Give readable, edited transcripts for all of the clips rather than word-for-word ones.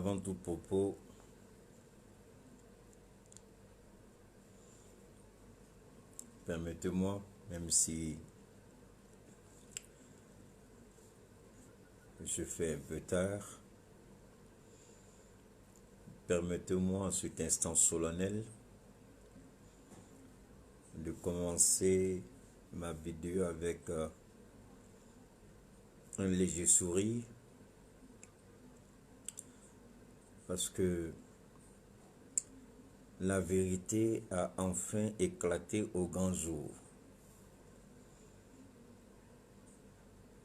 Avant tout propos, permettez-moi, même si je fais un peu tard, permettez-moi en cet instant solennel de commencer ma vidéo avec un léger sourire parce que la vérité a enfin éclaté au grand jour.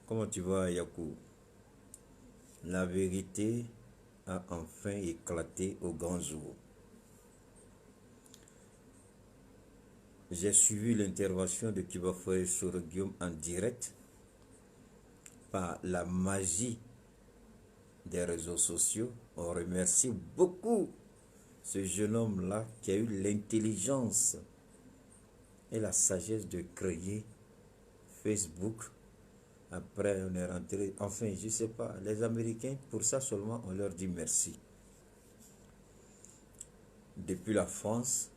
Comment tu vas, Yakou? La vérité a enfin éclaté au grand jour. J'ai suivi l'intervention de Kibafoye sur Guillaume en direct par la magie des réseaux sociaux. On remercie beaucoup ce jeune homme-là qui a eu l'intelligence et la sagesse de créer Facebook. Après, on est rentré. Enfin, je ne sais pas. Les Américains, pour ça seulement, on leur dit merci. Depuis la France,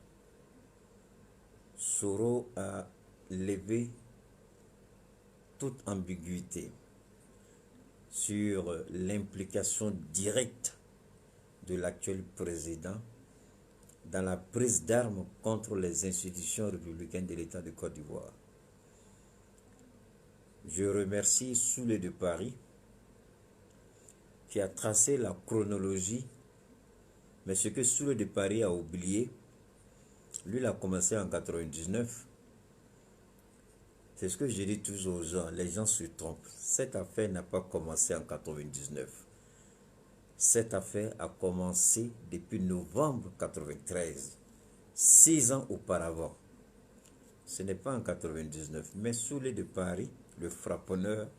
Soro a levé toute ambiguïté sur l'implication directe de l'actuel président dans la prise d'armes contre les institutions républicaines de l'État de Côte d'Ivoire. Je remercie Soulé de Paris qui a tracé la chronologie, mais ce que Soulé de Paris a oublié, lui il a commencé en 99. C'est ce que je dis toujours aux gens, les gens se trompent. Cette affaire n'a pas commencé en 99. Cette affaire a commencé depuis novembre 93, 6 ans auparavant. Ce n'est pas en 99, mais Soulé de Paris, le frapponneur,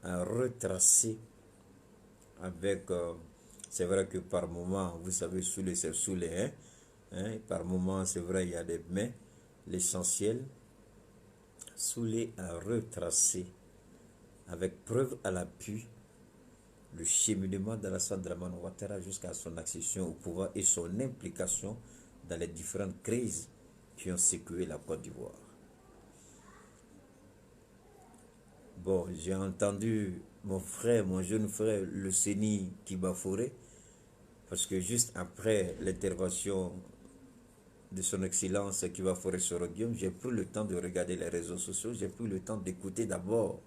a retracé avec... c'est vrai que par moment, vous savez, Soulé, c'est Soulé, hein, par moment, c'est vrai, il y a des mais l'essentiel, Soulé a retracé avec preuve à l'appui le cheminement d'Alassane Dramane Ouattara jusqu'à son accession au pouvoir et son implication dans les différentes crises qui ont secoué la Côte d'Ivoire. Bon, j'ai entendu mon frère, mon jeune frère, le Séni Kibafoye, parce que juste après l'intervention de son excellence Kibafoye sur Guillaume, j'ai pris le temps de regarder les réseaux sociaux, j'ai pris le temps d'écouter d'abord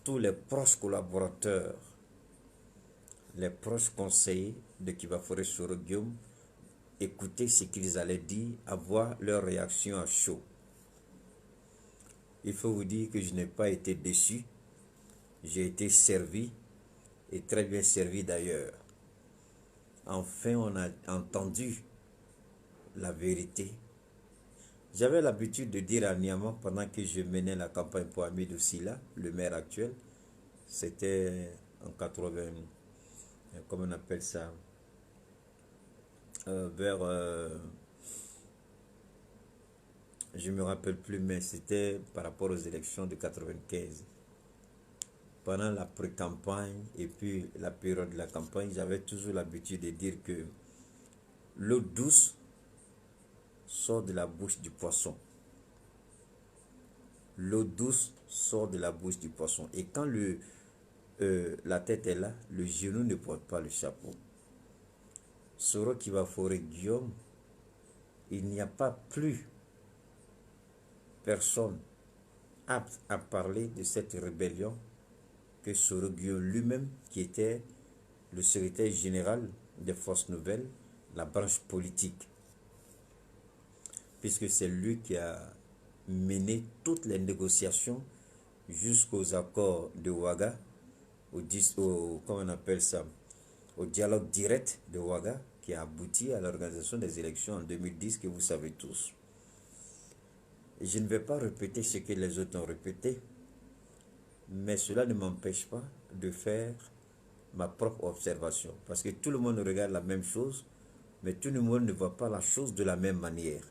tous les proches collaborateurs, les proches conseillers de Kibafoye sur Guillaume, écouter ce qu'ils allaient dire, avoir leur réaction à chaud. Il faut vous dire que je n'ai pas été déçu, j'ai été servi, et très bien servi d'ailleurs. Enfin, on a entendu la vérité. J'avais l'habitude de dire à Niamey pendant que je menais la campagne pour Hamidou Silla, le maire actuel, c'était en 80, comment on appelle ça, je ne me rappelle plus, mais c'était par rapport aux élections de 95. Pendant la pré-campagne et puis la période de la campagne, j'avais toujours l'habitude de dire que l'eau douce sort de la bouche du poisson. L'eau douce sort de la bouche du poisson. Et quand la tête est là, le genou ne porte pas le chapeau. Soro Kibafoye Guillaume, il n'y a pas plus personne apte à parler de cette rébellion que Soro Guillaume lui-même, qui était le secrétaire général des Forces Nouvelles, la branche politique. Puisque c'est lui qui a mené toutes les négociations jusqu'aux accords de Ouaga, comment on appelle ça, au dialogue direct de Ouaga, qui a abouti à l'organisation des élections en 2010 que vous savez tous. Et je ne vais pas répéter ce que les autres ont répété, mais cela ne m'empêche pas de faire ma propre observation. Parce que tout le monde regarde la même chose, mais tout le monde ne voit pas la chose de la même manière.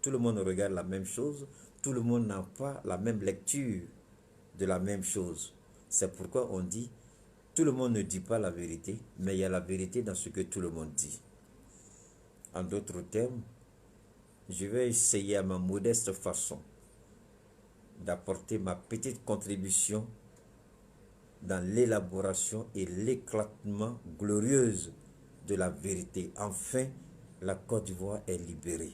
Tout le monde regarde la même chose, tout le monde n'a pas la même lecture de la même chose. C'est pourquoi on dit Tout le monde ne dit pas la vérité, mais il y a la vérité dans ce que tout le monde dit. En d'autres termes, je vais essayer à ma modeste façon d'apporter ma petite contribution dans l'élaboration et l'éclatement glorieuse de la vérité. Enfin, la Côte d'Ivoire est libérée.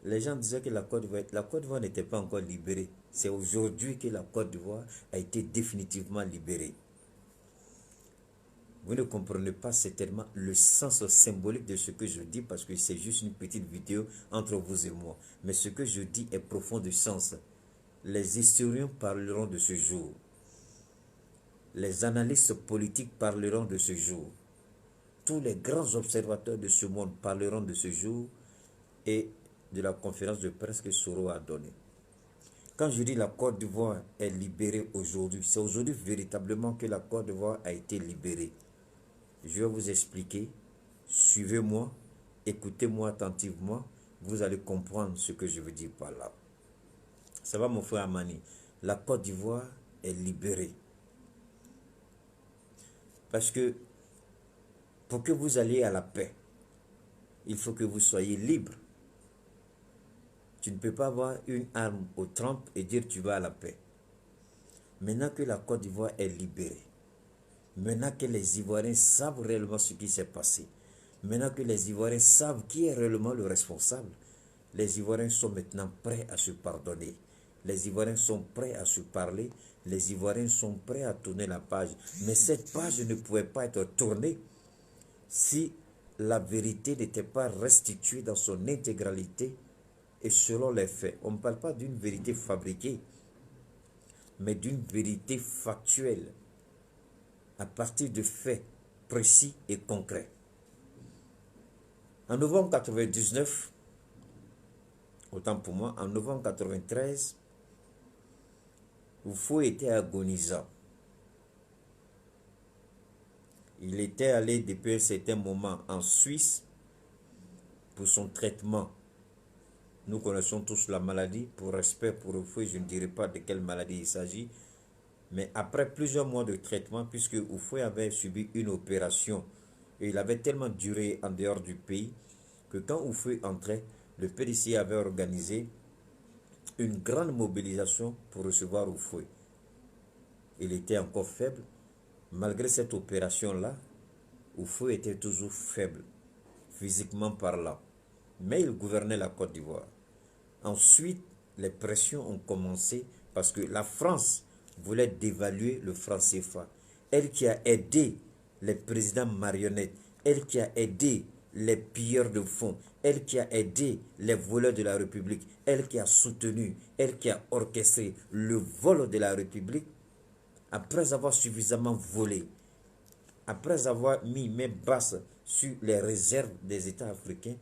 Les gens disaient que la Côte d'Ivoire n'était pas encore libérée. C'est aujourd'hui que la Côte d'Ivoire a été définitivement libérée. Vous ne comprenez pas certainement le sens symbolique de ce que je dis parce que c'est juste une petite vidéo entre vous et moi. Mais ce que je dis est profond de sens. Les historiens parleront de ce jour. Les analystes politiques parleront de ce jour. Tous les grands observateurs de ce monde parleront de ce jour et de la conférence de presse que Soro a donnée. Quand je dis la Côte d'Ivoire est libérée aujourd'hui, c'est aujourd'hui véritablement que la Côte d'Ivoire a été libérée. Je vais vous expliquer. Suivez-moi, écoutez-moi attentivement. Vous allez comprendre ce que je veux dire par là. Ça va, mon frère Amani. La Côte d'Ivoire est libérée. Parce que pour que vous alliez à la paix, il faut que vous soyez libre. Tu ne peux pas avoir une arme au trempe et dire tu vas à la paix. Maintenant que la Côte d'Ivoire est libérée, maintenant que les Ivoiriens savent réellement ce qui s'est passé, maintenant que les Ivoiriens savent qui est réellement le responsable, les Ivoiriens sont maintenant prêts à se pardonner. Les Ivoiriens sont prêts à se parler. Les Ivoiriens sont prêts à tourner la page. Mais cette page ne pouvait pas être tournée si la vérité n'était pas restituée dans son intégralité et selon les faits. On ne parle pas d'une vérité fabriquée, mais d'une vérité factuelle, à partir de faits précis et concrets. En novembre 1999, autant pour moi, en novembre 1993, Oufo était agonisant. Il était allé depuis un certain moment en Suisse pour son traitement. Nous connaissons tous la maladie. Pour respect pour Oufo, je ne dirai pas de quelle maladie il s'agit. Mais après plusieurs mois de traitement, puisque Oufo avait subi une opération et il avait tellement duré en dehors du pays que quand Oufo entrait, le PDC avait organisé une grande mobilisation pour recevoir Oufoué. Il était encore faible. Malgré cette opération-là, Oufoué était toujours faible, physiquement parlant. Mais il gouvernait la Côte d'Ivoire. Ensuite, les pressions ont commencé parce que la France voulait dévaluer le franc CFA. Elle qui a aidé les présidents marionnettes, elle qui a aidé les pilleurs de fonds, elle qui a aidé les voleurs de la République, elle qui a soutenu, elle qui a orchestré le vol de la République, après avoir suffisamment volé, après avoir mis main basse sur les réserves des États africains,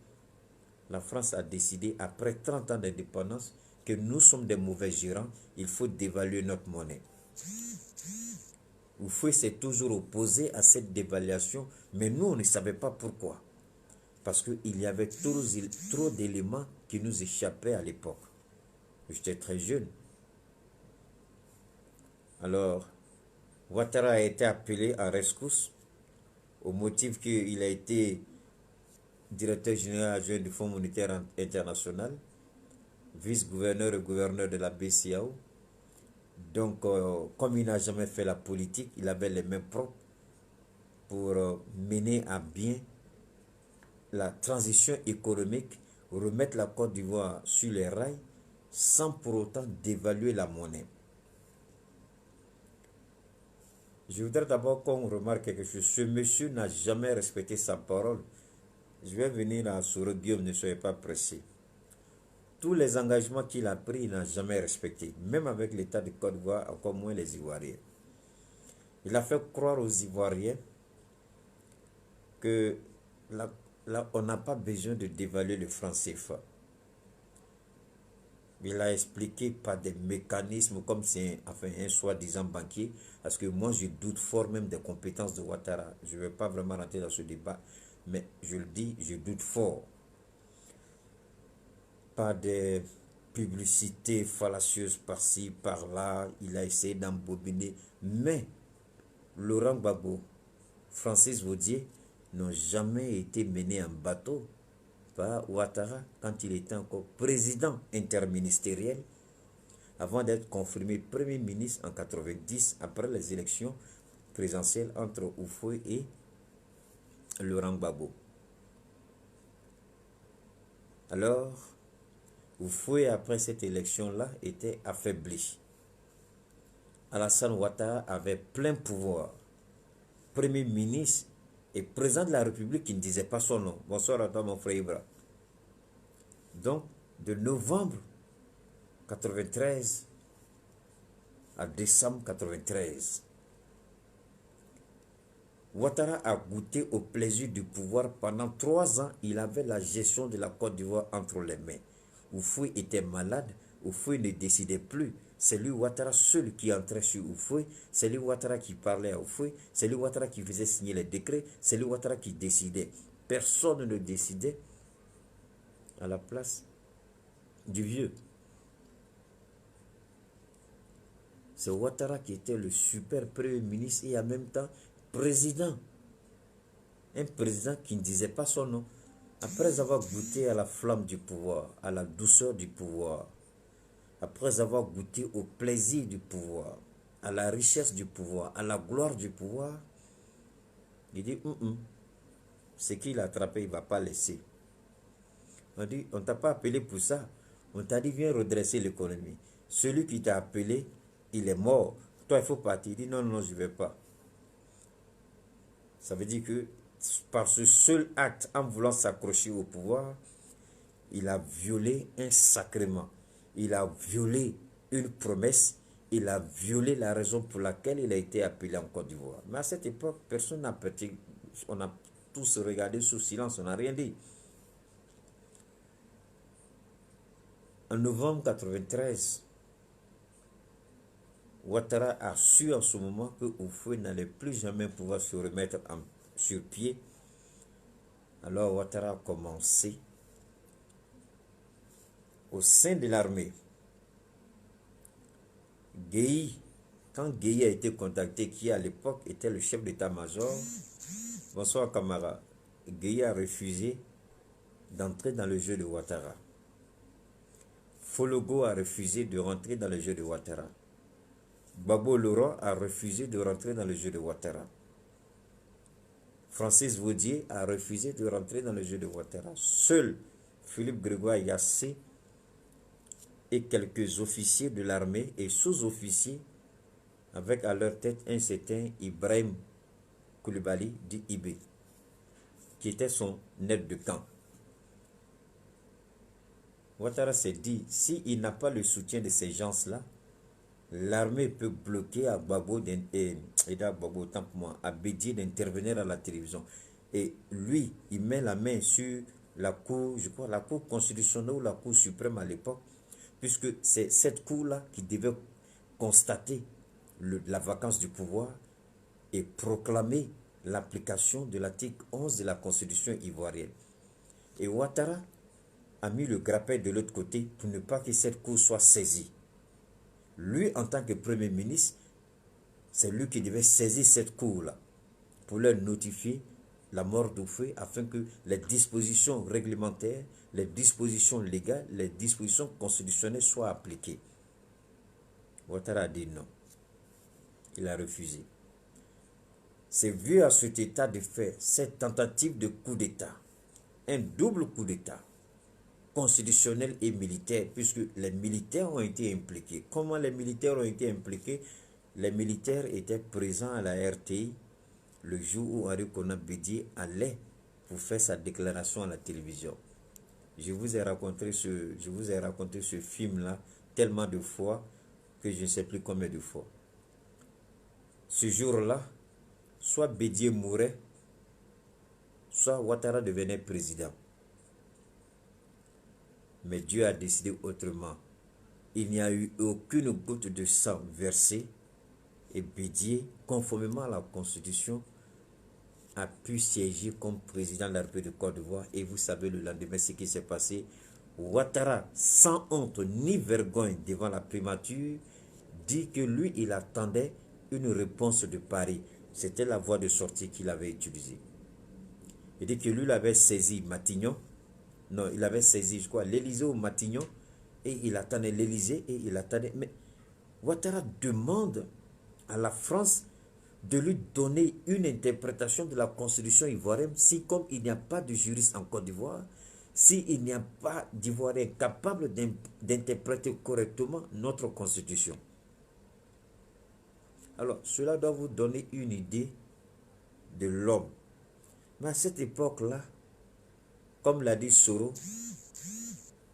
la France a décidé, après 30 ans d'indépendance, que nous sommes des mauvais gérants, il faut dévaluer notre monnaie. Oufoué s'est toujours opposé à cette dévaluation, mais nous, on ne savait pas pourquoi. Parce qu'il y avait trop d'éléments qui nous échappaient à l'époque. J'étais très jeune. Alors, Ouattara a été appelé en rescousse au motif qu'il a été directeur général adjoint du Fonds monétaire international, vice-gouverneur et gouverneur de la BCAO. Donc, comme il n'a jamais fait la politique, il avait les mains propres pour mener à bien la transition économique, remettre la Côte d'Ivoire sur les rails, sans pour autant dévaluer la monnaie. Je voudrais d'abord qu'on remarque quelque chose. Ce monsieur n'a jamais respecté sa parole. Je vais venir à Soro Guillaume, ne soyez pas pressés. Tous les engagements qu'il a pris, il n'a jamais respecté. Même avec l'État de Côte d'Ivoire, encore moins les Ivoiriens. Il a fait croire aux Ivoiriens que là, on n'a pas besoin de dévaluer le franc CFA. Il a expliqué par des mécanismes comme c'est un soi-disant banquier, parce que moi je doute fort même des compétences de Ouattara. Je ne vais pas vraiment rentrer dans ce débat, mais je le dis, je doute fort. Par des publicité fallacieuse par-ci, par-là. Il a essayé d'embobiner. Mais Laurent Gbagbo, Francis Vaudier n'ont jamais été menés en bateau par Ouattara quand il était encore président interministériel avant d'être confirmé Premier ministre en 90 après les élections présidentielles entre Houphouët et Laurent Gbagbo. Alors, Houphouët, après cette élection-là, était affaibli. Alassane Ouattara avait plein pouvoir. Premier ministre et président de la République qui ne disait pas son nom. Bonsoir à toi, mon frère Ibra. Donc, de novembre 93 à décembre 93, Ouattara a goûté au plaisir du pouvoir. Pendant 3 ans, il avait la gestion de la Côte d'Ivoire entre les mains. Houphouët était malade, Houphouët ne décidait plus. C'est lui Ouattara seul qui entrait sur Houphouët, c'est lui Ouattara qui parlait à Houphouët, c'est lui Ouattara qui faisait signer les décrets, c'est lui Ouattara qui décidait. Personne ne décidait à la place du vieux. C'est Ouattara qui était le super premier ministre et en même temps président. Un président qui ne disait pas son nom. Après avoir goûté à la flamme du pouvoir, à la douceur du pouvoir, après avoir goûté au plaisir du pouvoir, à la richesse du pouvoir, à la gloire du pouvoir, il dit, ce qu'il a attrapé, il ne va pas laisser. On dit, on ne t'a pas appelé pour ça. On t'a dit, viens redresser l'économie. Celui qui t'a appelé, il est mort. Toi, il faut partir. Il dit, non, non, je ne vais pas. Ça veut dire que par ce seul acte, en voulant s'accrocher au pouvoir, il a violé un sacrement. Il a violé une promesse. Il a violé la raison pour laquelle il a été appelé en Côte d'Ivoire. Mais à cette époque, personne n'a prêté. On a tous regardé sous silence, on n'a rien dit. En novembre 93, Ouattara a su en ce moment que Houphouët n'allait plus jamais pouvoir se remettre sur pied. Alors Ouattara a commencé au sein de l'armée. Gueye, quand Gueye a été contacté, qui à l'époque était le chef d'état-major, bonsoir camarade, Gueye a refusé d'entrer dans le jeu de Ouattara. Fologo a refusé de rentrer dans le jeu de Ouattara. Gbagbo Laurent a refusé de rentrer dans le jeu de Ouattara. Francis Vaudier a refusé de rentrer dans le jeu de Ouattara. Seul Philippe Grégoire Yassé et quelques officiers de l'armée et sous-officiers avec à leur tête un certain Ibrahim Koulibaly dit Ibé, qui était son aide de camp. Ouattara s'est dit, s'il n'a pas le soutien de ces gens-là, l'armée peut bloquer à Gbagbo, à Bédié d'intervenir à la télévision. Et lui, il met la main sur la cour, je crois, la cour constitutionnelle ou la cour suprême à l'époque, puisque c'est cette cour-là qui devait constater la vacance du pouvoir et proclamer l'application de l'article 11 de la constitution ivoirienne. Et Ouattara a mis le grappin de l'autre côté pour ne pas que cette cour soit saisie. Lui, en tant que Premier ministre, c'est lui qui devait saisir cette cour-là pour leur notifier la mort d'Houphouët afin que les dispositions réglementaires, les dispositions légales, les dispositions constitutionnelles soient appliquées. Ouattara a dit non. Il a refusé. C'est vu à cet état de fait, cette tentative de coup d'État, un double coup d'État, constitutionnel et militaire, puisque les militaires ont été impliqués. Comment les militaires ont été impliqués? Les militaires étaient présents à la RTI le jour où Henri Konan Bédié allait pour faire sa déclaration à la télévision. Je vous ai raconté ce film-là tellement de fois que je ne sais plus combien de fois. Ce jour-là, soit Bédié mourait, soit Ouattara devenait président. Mais Dieu a décidé autrement. Il n'y a eu aucune goutte de sang versée et Bédié, conformément à la Constitution, a pu siéger comme président de la République de Côte d'Ivoire. Et vous savez le lendemain ce qui s'est passé. Ouattara, sans honte ni vergogne devant la primature, dit que lui, il attendait une réponse de Paris. C'était la voie de sortie qu'il avait utilisée. Il dit que lui, il avait saisi Matignon. Non, il avait saisi, je crois, l'Élysée ou Matignon. Et il attendait l'Élysée et il attendait. Mais Ouattara demande à la France de lui donner une interprétation de la constitution ivoirienne si, comme il n'y a pas de juriste en Côte d'Ivoire, s'il n'y a pas d'Ivoirien capable d'interpréter correctement notre constitution. Alors, cela doit vous donner une idée de l'homme. Mais à cette époque-là, comme l'a dit Soro,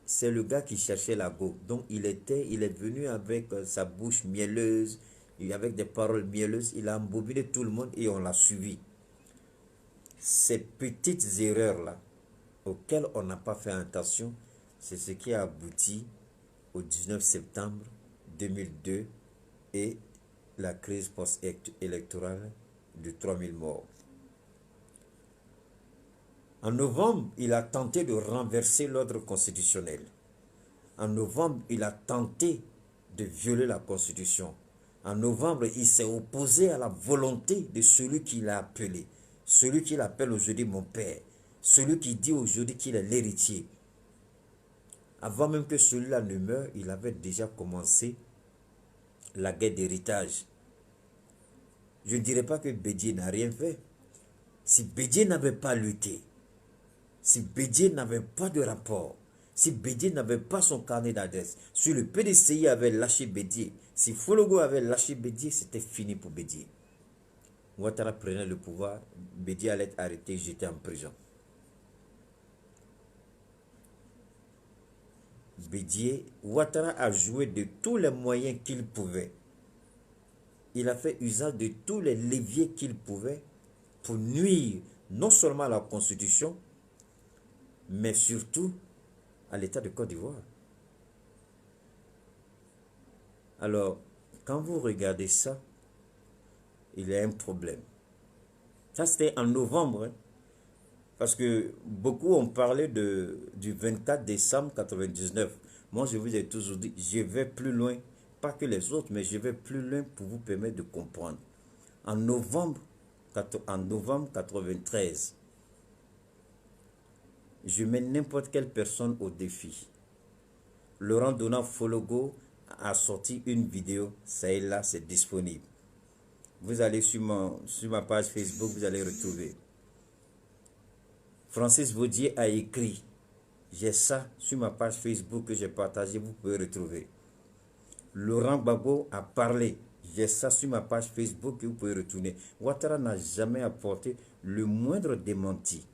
c'est le gars qui cherchait la go. Donc, il est venu avec sa bouche mielleuse, et avec des paroles mielleuses, il a embobiné tout le monde et on l'a suivi. Ces petites erreurs-là, auxquelles on n'a pas fait attention, c'est ce qui a abouti au 19 septembre 2002 et la crise post-électorale de 3000 morts. En novembre, il a tenté de renverser l'ordre constitutionnel. En novembre, il a tenté de violer la Constitution. En novembre, il s'est opposé à la volonté de celui qui l'a appelé, celui qu'il appelle aujourd'hui mon père, celui qui dit aujourd'hui qu'il est l'héritier. Avant même que celui-là ne meure, il avait déjà commencé la guerre d'héritage. Je ne dirais pas que Bédié n'a rien fait. Si Bédié n'avait pas lutté, si Bédié n'avait pas de rapport, si Bédié n'avait pas son carnet d'adresse, si le PDCI avait lâché Bédié, si Fologo avait lâché Bédié, c'était fini pour Bédié. Ouattara prenait le pouvoir, Bédié allait être arrêté, jeté en prison. Bédié, Ouattara a joué de tous les moyens qu'il pouvait. Il a fait usage de tous les leviers qu'il pouvait pour nuire non seulement à la Constitution, mais surtout à l'État de Côte d'Ivoire. Alors, quand vous regardez ça, il y a un problème. Ça, c'était en novembre, hein, parce que beaucoup ont parlé du 24 décembre 1999. Moi, je vous ai toujours dit, je vais plus loin, pas que les autres, mais je vais plus loin pour vous permettre de comprendre. En novembre 93, je mets n'importe quelle personne au défi. Laurent Donald Fologo a sorti une vidéo, ça est là, c'est disponible. Vous allez sur ma page Facebook, vous allez retrouver. Francis Vaudier a écrit, j'ai ça sur ma page Facebook que j'ai partagé, vous pouvez retrouver. Laurent Gbagbo a parlé, j'ai ça sur ma page Facebook que vous pouvez retourner. Ouattara n'a jamais apporté le moindre démenti.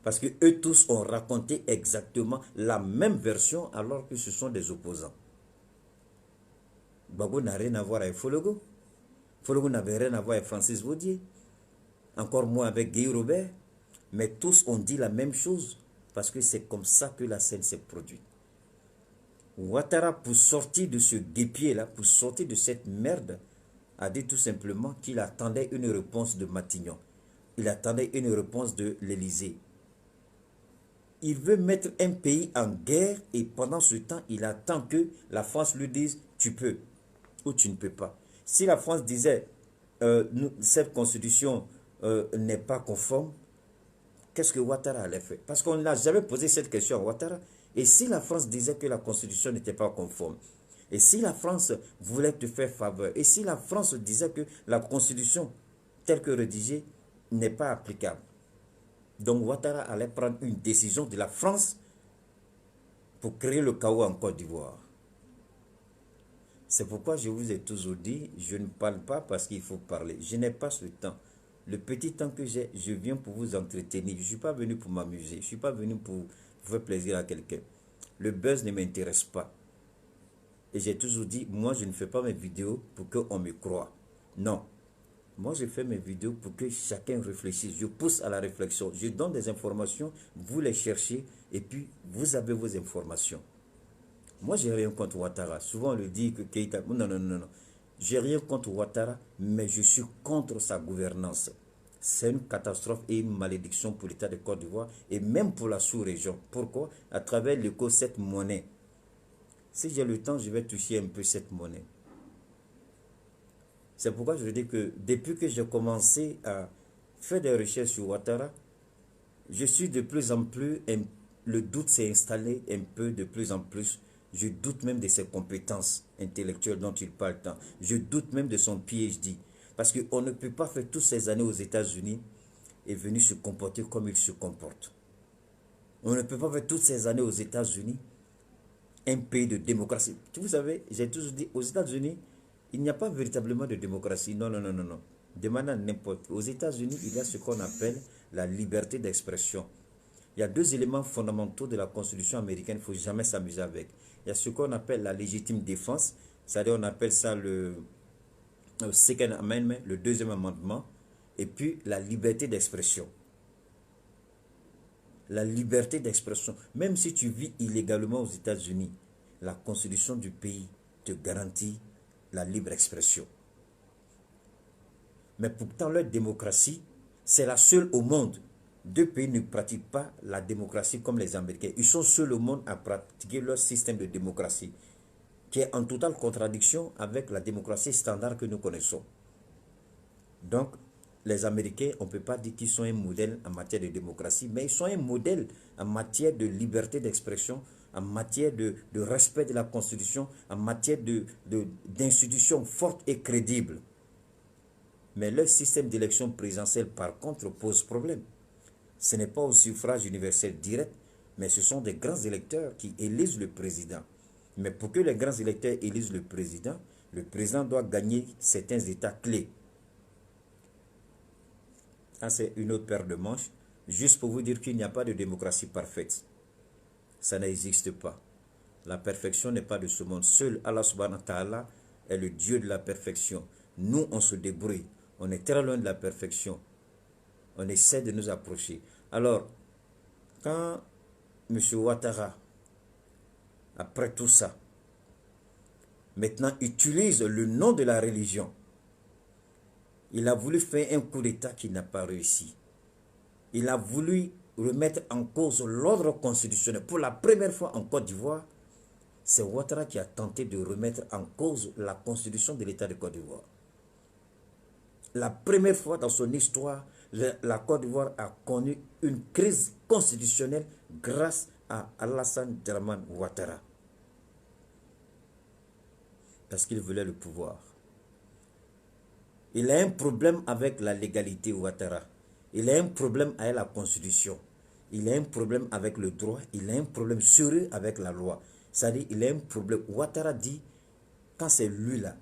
Parce que eux tous ont raconté exactement la même version alors que ce sont des opposants. Gbagbo n'a rien à voir avec Fologo. Fologo n'avait rien à voir avec Francis Vaudier. Encore moins avec Guy Robert. Mais tous ont dit la même chose parce que c'est comme ça que la scène s'est produite. Ouattara, pour sortir de ce guépier-là, pour sortir de cette merde, a dit tout simplement qu'il attendait une réponse de Matignon. Il attendait une réponse de l'Élysée. Il veut mettre un pays en guerre et pendant ce temps, il attend que la France lui dise « tu peux » ou « tu ne peux pas ». Si la France disait cette constitution n'est pas conforme, qu'est-ce que Ouattara allait faire? Parce qu'on n'a jamais posé cette question à Ouattara. Et si la France disait que la constitution n'était pas conforme? Et si la France voulait te faire faveur? Et si la France disait que la constitution telle que rédigée n'est pas applicable? Donc Ouattara allait prendre une décision de la France pour créer le chaos en Côte d'Ivoire. C'est pourquoi je vous ai toujours dit, je ne parle pas parce qu'il faut parler. Je n'ai pas ce temps. Le petit temps que j'ai, je viens pour vous entretenir. Je ne suis pas venu pour m'amuser. Je ne suis pas venu pour faire plaisir à quelqu'un. Le buzz ne m'intéresse pas. Et j'ai toujours dit, moi je ne fais pas mes vidéos pour qu'on me croie. Non. Moi, je fais mes vidéos pour que chacun réfléchisse. Je pousse à la réflexion. Je donne des informations, vous les cherchez, et puis vous avez vos informations. Moi, je n'ai rien contre Ouattara. Souvent, on le dit que Keïta... Non, non, non, non. Je n'ai rien contre Ouattara, mais je suis contre sa gouvernance. c'est une catastrophe et une malédiction pour l'État de Côte d'Ivoire et même pour la sous-région. Pourquoi? À travers l'écho, cette monnaie. Si j'ai le temps, je vais toucher un peu cette monnaie. C'est pourquoi je dis que depuis que j'ai commencé à faire des recherches sur Ouattara, je suis de plus en plus, le doute s'est installé un peu de plus en plus. Je doute même de ses compétences intellectuelles dont il parle tant. Je doute même de son PhD. Parce qu'on ne peut pas faire toutes ces années aux États-Unis et venir se comporter comme il se comporte. On ne peut pas faire toutes ces années aux États-Unis, un pays de démocratie. Vous savez, j'ai toujours dit, aux États-Unis, il n'y a pas véritablement de démocratie. Non, non, non, non, non. Demandez à n'importe. Aux États-Unis, il y a ce qu'on appelle la liberté d'expression. Il y a deux éléments fondamentaux de la Constitution américaine, il ne faut jamais s'amuser avec. Il y a ce qu'on appelle la légitime défense, c'est-à-dire on appelle ça le Second Amendment, le deuxième amendement, et puis la liberté d'expression. La liberté d'expression, même si tu vis illégalement aux États-Unis, la Constitution du pays te garantit la libre expression. Mais pourtant, leur démocratie, c'est la seule au monde. Deux pays ne pratiquent pas la démocratie comme les Américains. Ils sont seuls au monde à pratiquer leur système de démocratie, qui est en totale contradiction avec la démocratie standard que nous connaissons. Donc, les Américains, on ne peut pas dire qu'ils sont un modèle en matière de démocratie, mais ils sont un modèle en matière de liberté d'expression, en matière de respect de la Constitution, en matière d'institutions fortes et crédibles. Mais leur système d'élection présidentielle, par contre, pose problème. Ce n'est pas au suffrage universel direct, mais ce sont des grands électeurs qui élisent le président. Mais pour que les grands électeurs élisent le président doit gagner certains états clés. Ça, c'est une autre paire de manches, juste pour vous dire qu'il n'y a pas de démocratie parfaite. Ça n'existe pas. La perfection n'est pas de ce monde. Seul Allah subhanahu wa ta'ala est le Dieu de la perfection. Nous, on se débrouille. On est très loin de la perfection. On essaie de nous approcher. Alors, quand M. Ouattara, après tout ça, maintenant utilise le nom de la religion, il a voulu faire un coup d'État qui n'a pas réussi. Il a voulu remettre en cause l'ordre constitutionnel. Pour la première fois en Côte d'Ivoire, c'est Ouattara qui a tenté de remettre en cause la constitution de l'État de Côte d'Ivoire. La première fois dans son histoire, la Côte d'Ivoire a connu une crise constitutionnelle grâce à Alassane Dramane Ouattara. Parce qu'il voulait le pouvoir. Il a un problème avec la légalité Ouattara. Il a un problème avec la constitution. Il a un problème avec le droit. Il a un problème sérieux avec la loi. C'est-à-dire, il a un problème. Ouattara dit, quand c'est lui là,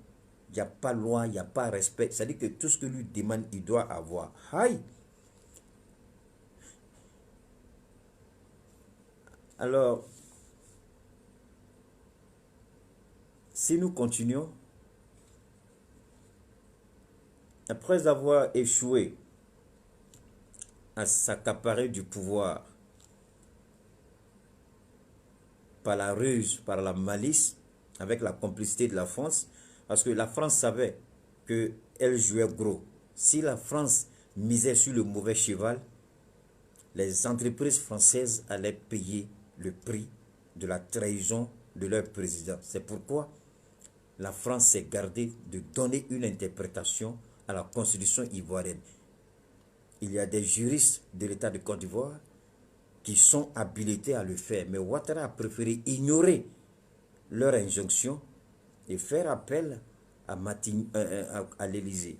il n'y a pas loi, il n'y a pas respect. C'est-à-dire que tout ce que lui demande, il doit avoir. Aïe! Alors, si nous continuons, après avoir échoué à s'accaparer du pouvoir par la ruse, par la malice, avec la complicité de la France, parce que la France savait qu'elle jouait gros. Si la France misait sur le mauvais cheval, les entreprises françaises allaient payer le prix de la trahison de leur président. C'est pourquoi la France s'est gardée de donner une interprétation à la constitution ivoirienne. Il y a des juristes de l'État de Côte d'Ivoire qui sont habilités à le faire. Mais Ouattara a préféré ignorer leur injonction et faire appel à l'Élysée.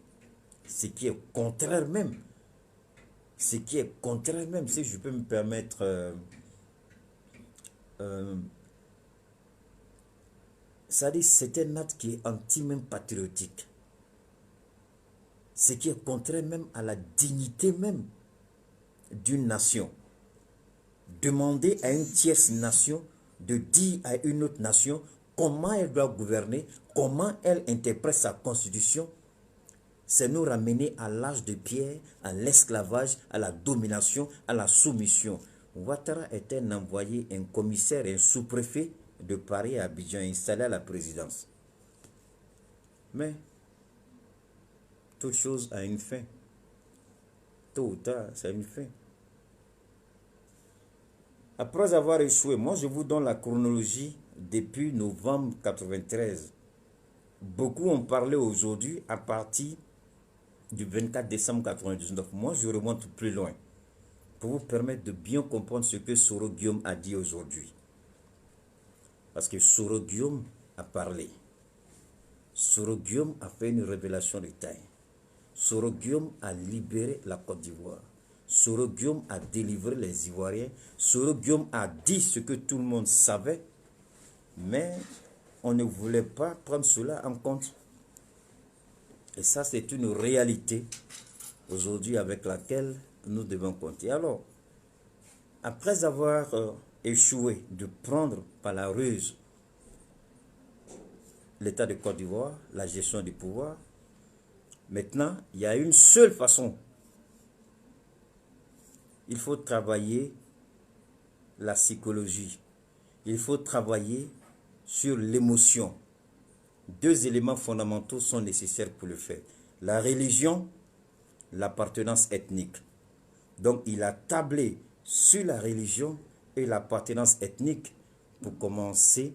Ce qui est contraire même. Ce qui est contraire même, si je peux me permettre... ça dit, c'est un acte qui est anti-même patriotique. Ce qui est contraire même à la dignité même d'une nation. Demander à une tierce nation de dire à une autre nation comment elle doit gouverner, comment elle interprète sa constitution, c'est nous ramener à l'âge de pierre, à l'esclavage, à la domination, à la soumission. Ouattara était un envoyé, un commissaire, un sous-préfet de Paris à Abidjan installé à la présidence. Mais toute chose a une fin. Tôt ou tard, ça a une fin. Après avoir échoué, moi je vous donne la chronologie depuis novembre 93. Beaucoup ont parlé aujourd'hui à partir du 24 décembre 99. Moi je remonte plus loin pour vous permettre de bien comprendre ce que Soro Guillaume a dit aujourd'hui. Parce que Soro Guillaume a parlé. Soro Guillaume a fait une révélation de taille. Soro Guillaume a libéré la Côte d'Ivoire. Soro Guillaume a délivré les Ivoiriens. Soro Guillaume a dit ce que tout le monde savait, mais on ne voulait pas prendre cela en compte. Et ça, c'est une réalité aujourd'hui avec laquelle nous devons compter. Alors, après avoir échoué de prendre par la ruse l'État de Côte d'Ivoire, la gestion du pouvoir, maintenant, il y a une seule façon. Il faut travailler la psychologie. Il faut travailler sur l'émotion. Deux éléments fondamentaux sont nécessaires pour le faire. La religion, l'appartenance ethnique. Donc, il a tablé sur la religion et l'appartenance ethnique pour commencer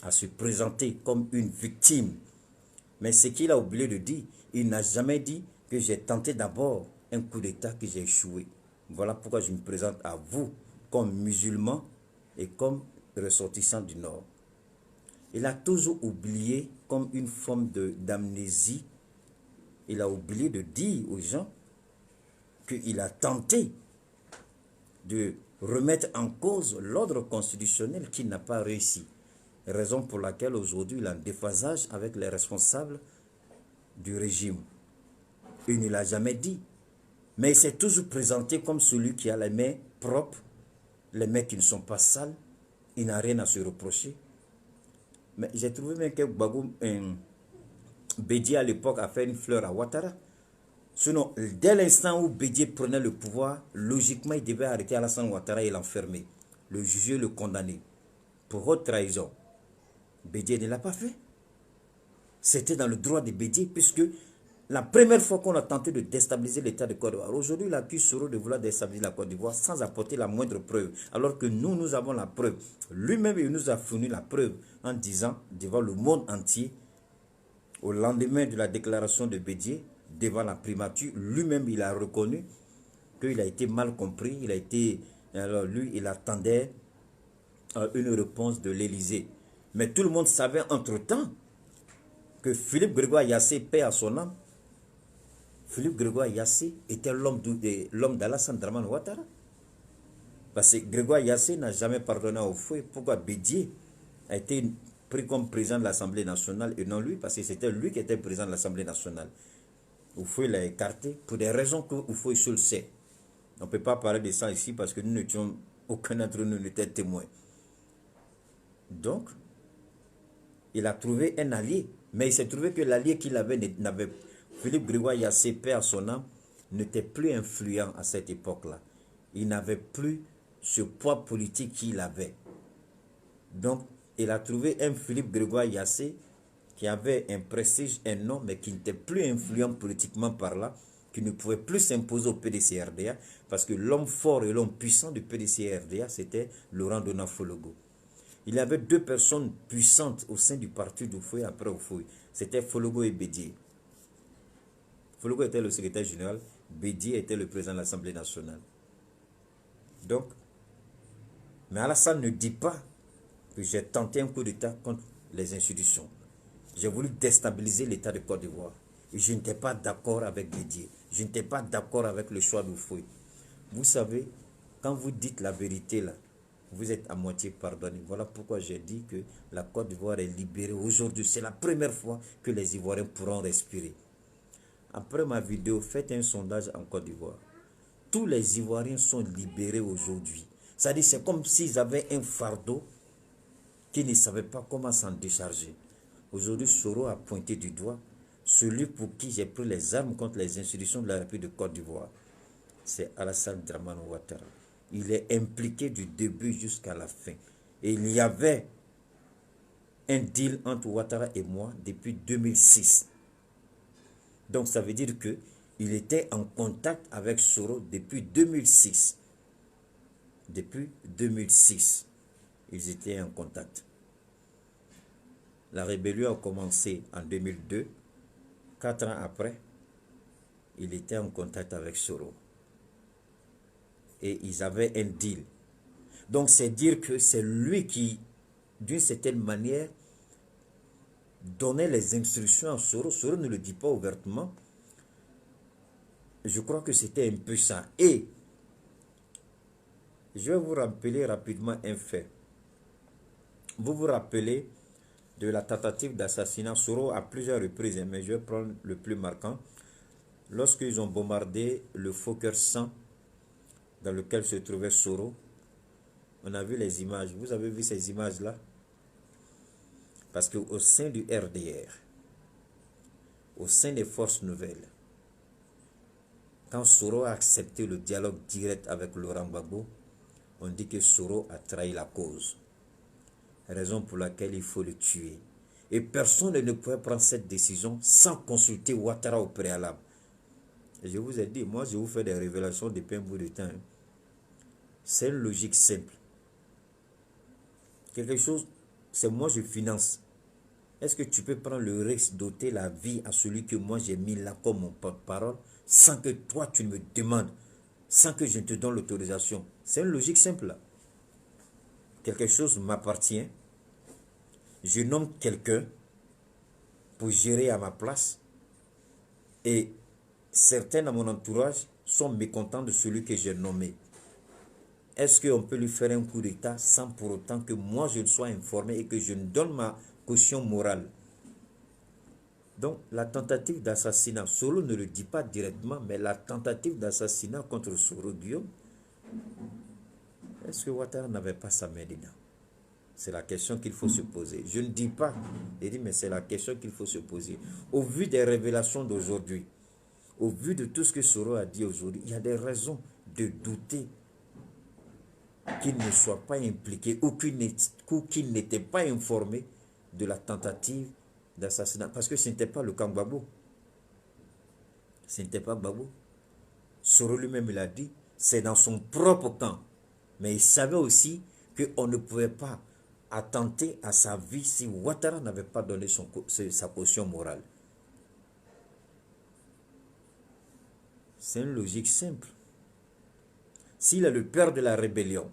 à se présenter comme une victime. Mais ce qu'il a oublié de dire, il n'a jamais dit que j'ai tenté d'abord un coup d'État que j'ai échoué. Voilà pourquoi je me présente à vous comme musulman et comme ressortissant du Nord. Il a toujours oublié, comme une forme d'amnésie, il a oublié de dire aux gens qu'il a tenté de remettre en cause l'ordre constitutionnel qui n'a pas réussi. Raison pour laquelle aujourd'hui il a un déphasage avec les responsables du régime. Il ne l'a jamais dit. Mais il s'est toujours présenté comme celui qui a les mains propres, les mains qui ne sont pas sales. Il n'a rien à se reprocher. Mais j'ai trouvé même que Gbagbo Bédié à l'époque a fait une fleur à Ouattara. Sinon, dès l'instant où Bédié prenait le pouvoir, logiquement, il devait arrêter Alassane Ouattara et l'enfermer. Le juger, le condamner. Pour haute trahison. Bédié ne l'a pas fait. C'était dans le droit de Bédié, puisque la première fois qu'on a tenté de déstabiliser l'État de Côte d'Ivoire, aujourd'hui, il accuse Soro de vouloir déstabiliser la Côte d'Ivoire sans apporter la moindre preuve. Alors que nous avons la preuve. Lui-même, il nous a fourni la preuve en disant devant le monde entier, au lendemain de la déclaration de Bédié, devant la primature, lui-même, il a reconnu qu'il a été mal compris. Il a été, alors lui, il attendait une réponse de l'Élysée. Mais tout le monde savait entre-temps que Philippe Grégoire Yassé, paix à son âme, Philippe Grégoire Yassé était l'homme d'Alassane Dramane Ouattara. Parce que Grégoire Yassé n'a jamais pardonné au fouet. Pourquoi Bédié a été pris comme président de l'Assemblée nationale et non lui? Parce que c'était lui qui était président de l'Assemblée nationale. Oufoué l'a écarté pour des raisons que Oufoué seul sait. On ne peut pas parler de ça ici parce que nous n'étions, aucun d'entre nous n'était témoin. Donc, il a trouvé un allié. Mais il s'est trouvé que l'allié qu'il avait, Philippe Grégoire Yassé, paix à son âme, n'était plus influent à cette époque-là. Il n'avait plus ce poids politique qu'il avait. Donc, il a trouvé un Philippe Grégoire Yassé qui avait un prestige, un nom, mais qui n'était plus influent politiquement par là, qui ne pouvait plus s'imposer au PDC-RDA, parce que l'homme fort et l'homme puissant du PDC-RDA, c'était Laurent Donald-Fologo. Il y avait deux personnes puissantes au sein du parti d'Oufoué après Oufoué. C'était Fologo et Bédié. Fologo était le secrétaire général, Bédié était le président de l'Assemblée nationale. Donc, mais Alassane ne dit pas que j'ai tenté un coup d'État contre les institutions. J'ai voulu déstabiliser l'État de Côte d'Ivoire. Et je n'étais pas d'accord avec Bédié. Je n'étais pas d'accord avec le choix d'Oufoué. Vous savez, quand vous dites la vérité là, vous êtes à moitié pardonné. Voilà pourquoi j'ai dit que la Côte d'Ivoire est libérée aujourd'hui. C'est la première fois que les Ivoiriens pourront respirer. Après ma vidéo, faites un sondage en Côte d'Ivoire. Tous les Ivoiriens sont libérés aujourd'hui. C'est-à-dire c'est comme s'ils avaient un fardeau qu'ils ne savaient pas comment s'en décharger. Aujourd'hui, Soro a pointé du doigt celui pour qui j'ai pris les armes contre les institutions de la République de Côte d'Ivoire. C'est Alassane Dramane Ouattara. Il est impliqué du début jusqu'à la fin. Et il y avait un deal entre Ouattara et moi depuis 2006. Donc ça veut dire que il était en contact avec Soro depuis 2006. Depuis 2006, ils étaient en contact. La rébellion a commencé en 2002. 4 ans après, il était en contact avec Soro. Et ils avaient un deal. Donc c'est dire que c'est lui qui, d'une certaine manière, donnait les instructions à Soro. Soro ne le dit pas ouvertement. Je crois que c'était un peu ça. Et je vais vous rappeler rapidement un fait. Vous vous rappelez de la tentative d'assassinat Soro à plusieurs reprises, mais je vais prendre le plus marquant. Lorsqu'ils ont bombardé le Fokker 100 dans lequel se trouvait Soro, on a vu les images. Vous avez vu ces images-là? Parce qu'au sein du RDR, au sein des forces nouvelles, quand Soro a accepté le dialogue direct avec Laurent Gbagbo, on dit que Soro a trahi la cause. Raison pour laquelle il faut le tuer. Et personne ne pouvait prendre cette décision sans consulter Ouattara au préalable. Et je vous ai dit, moi je vous fais des révélations depuis un bout de temps. C'est une logique simple. Quelque chose, c'est moi je finance. Est-ce que tu peux prendre le risque d'ôter la vie à celui que moi j'ai mis là comme mon porte-parole sans que toi tu me demandes, sans que je te donne l'autorisation? C'est une logique simple là. Quelque chose m'appartient. Je nomme quelqu'un pour gérer à ma place et certains dans mon entourage sont mécontents de celui que j'ai nommé. Est-ce qu'on peut lui faire un coup d'état sans pour autant que moi je ne sois informé et que je ne donne ma caution morale? Donc la tentative d'assassinat, Soro ne le dit pas directement, mais la tentative d'assassinat contre Soro Guillaume, est-ce que Ouattara n'avait pas sa main dedans? C'est la question qu'il faut se poser. Je ne dis pas, je dis, mais c'est la question qu'il faut se poser. Au vu des révélations d'aujourd'hui, au vu de tout ce que Soro a dit aujourd'hui, il y a des raisons de douter qu'il ne soit pas impliqué ou qu'il n'était pas informé de la tentative d'assassinat. Parce que ce n'était pas le camp Gbagbo. Ce n'était pas Gbagbo. Soro lui-même il a dit, c'est dans son propre camp. Mais il savait aussi qu'on ne pouvait pas attenter à sa vie si Ouattara n'avait pas donné sa caution morale. C'est une logique simple. S'il est le père de la rébellion,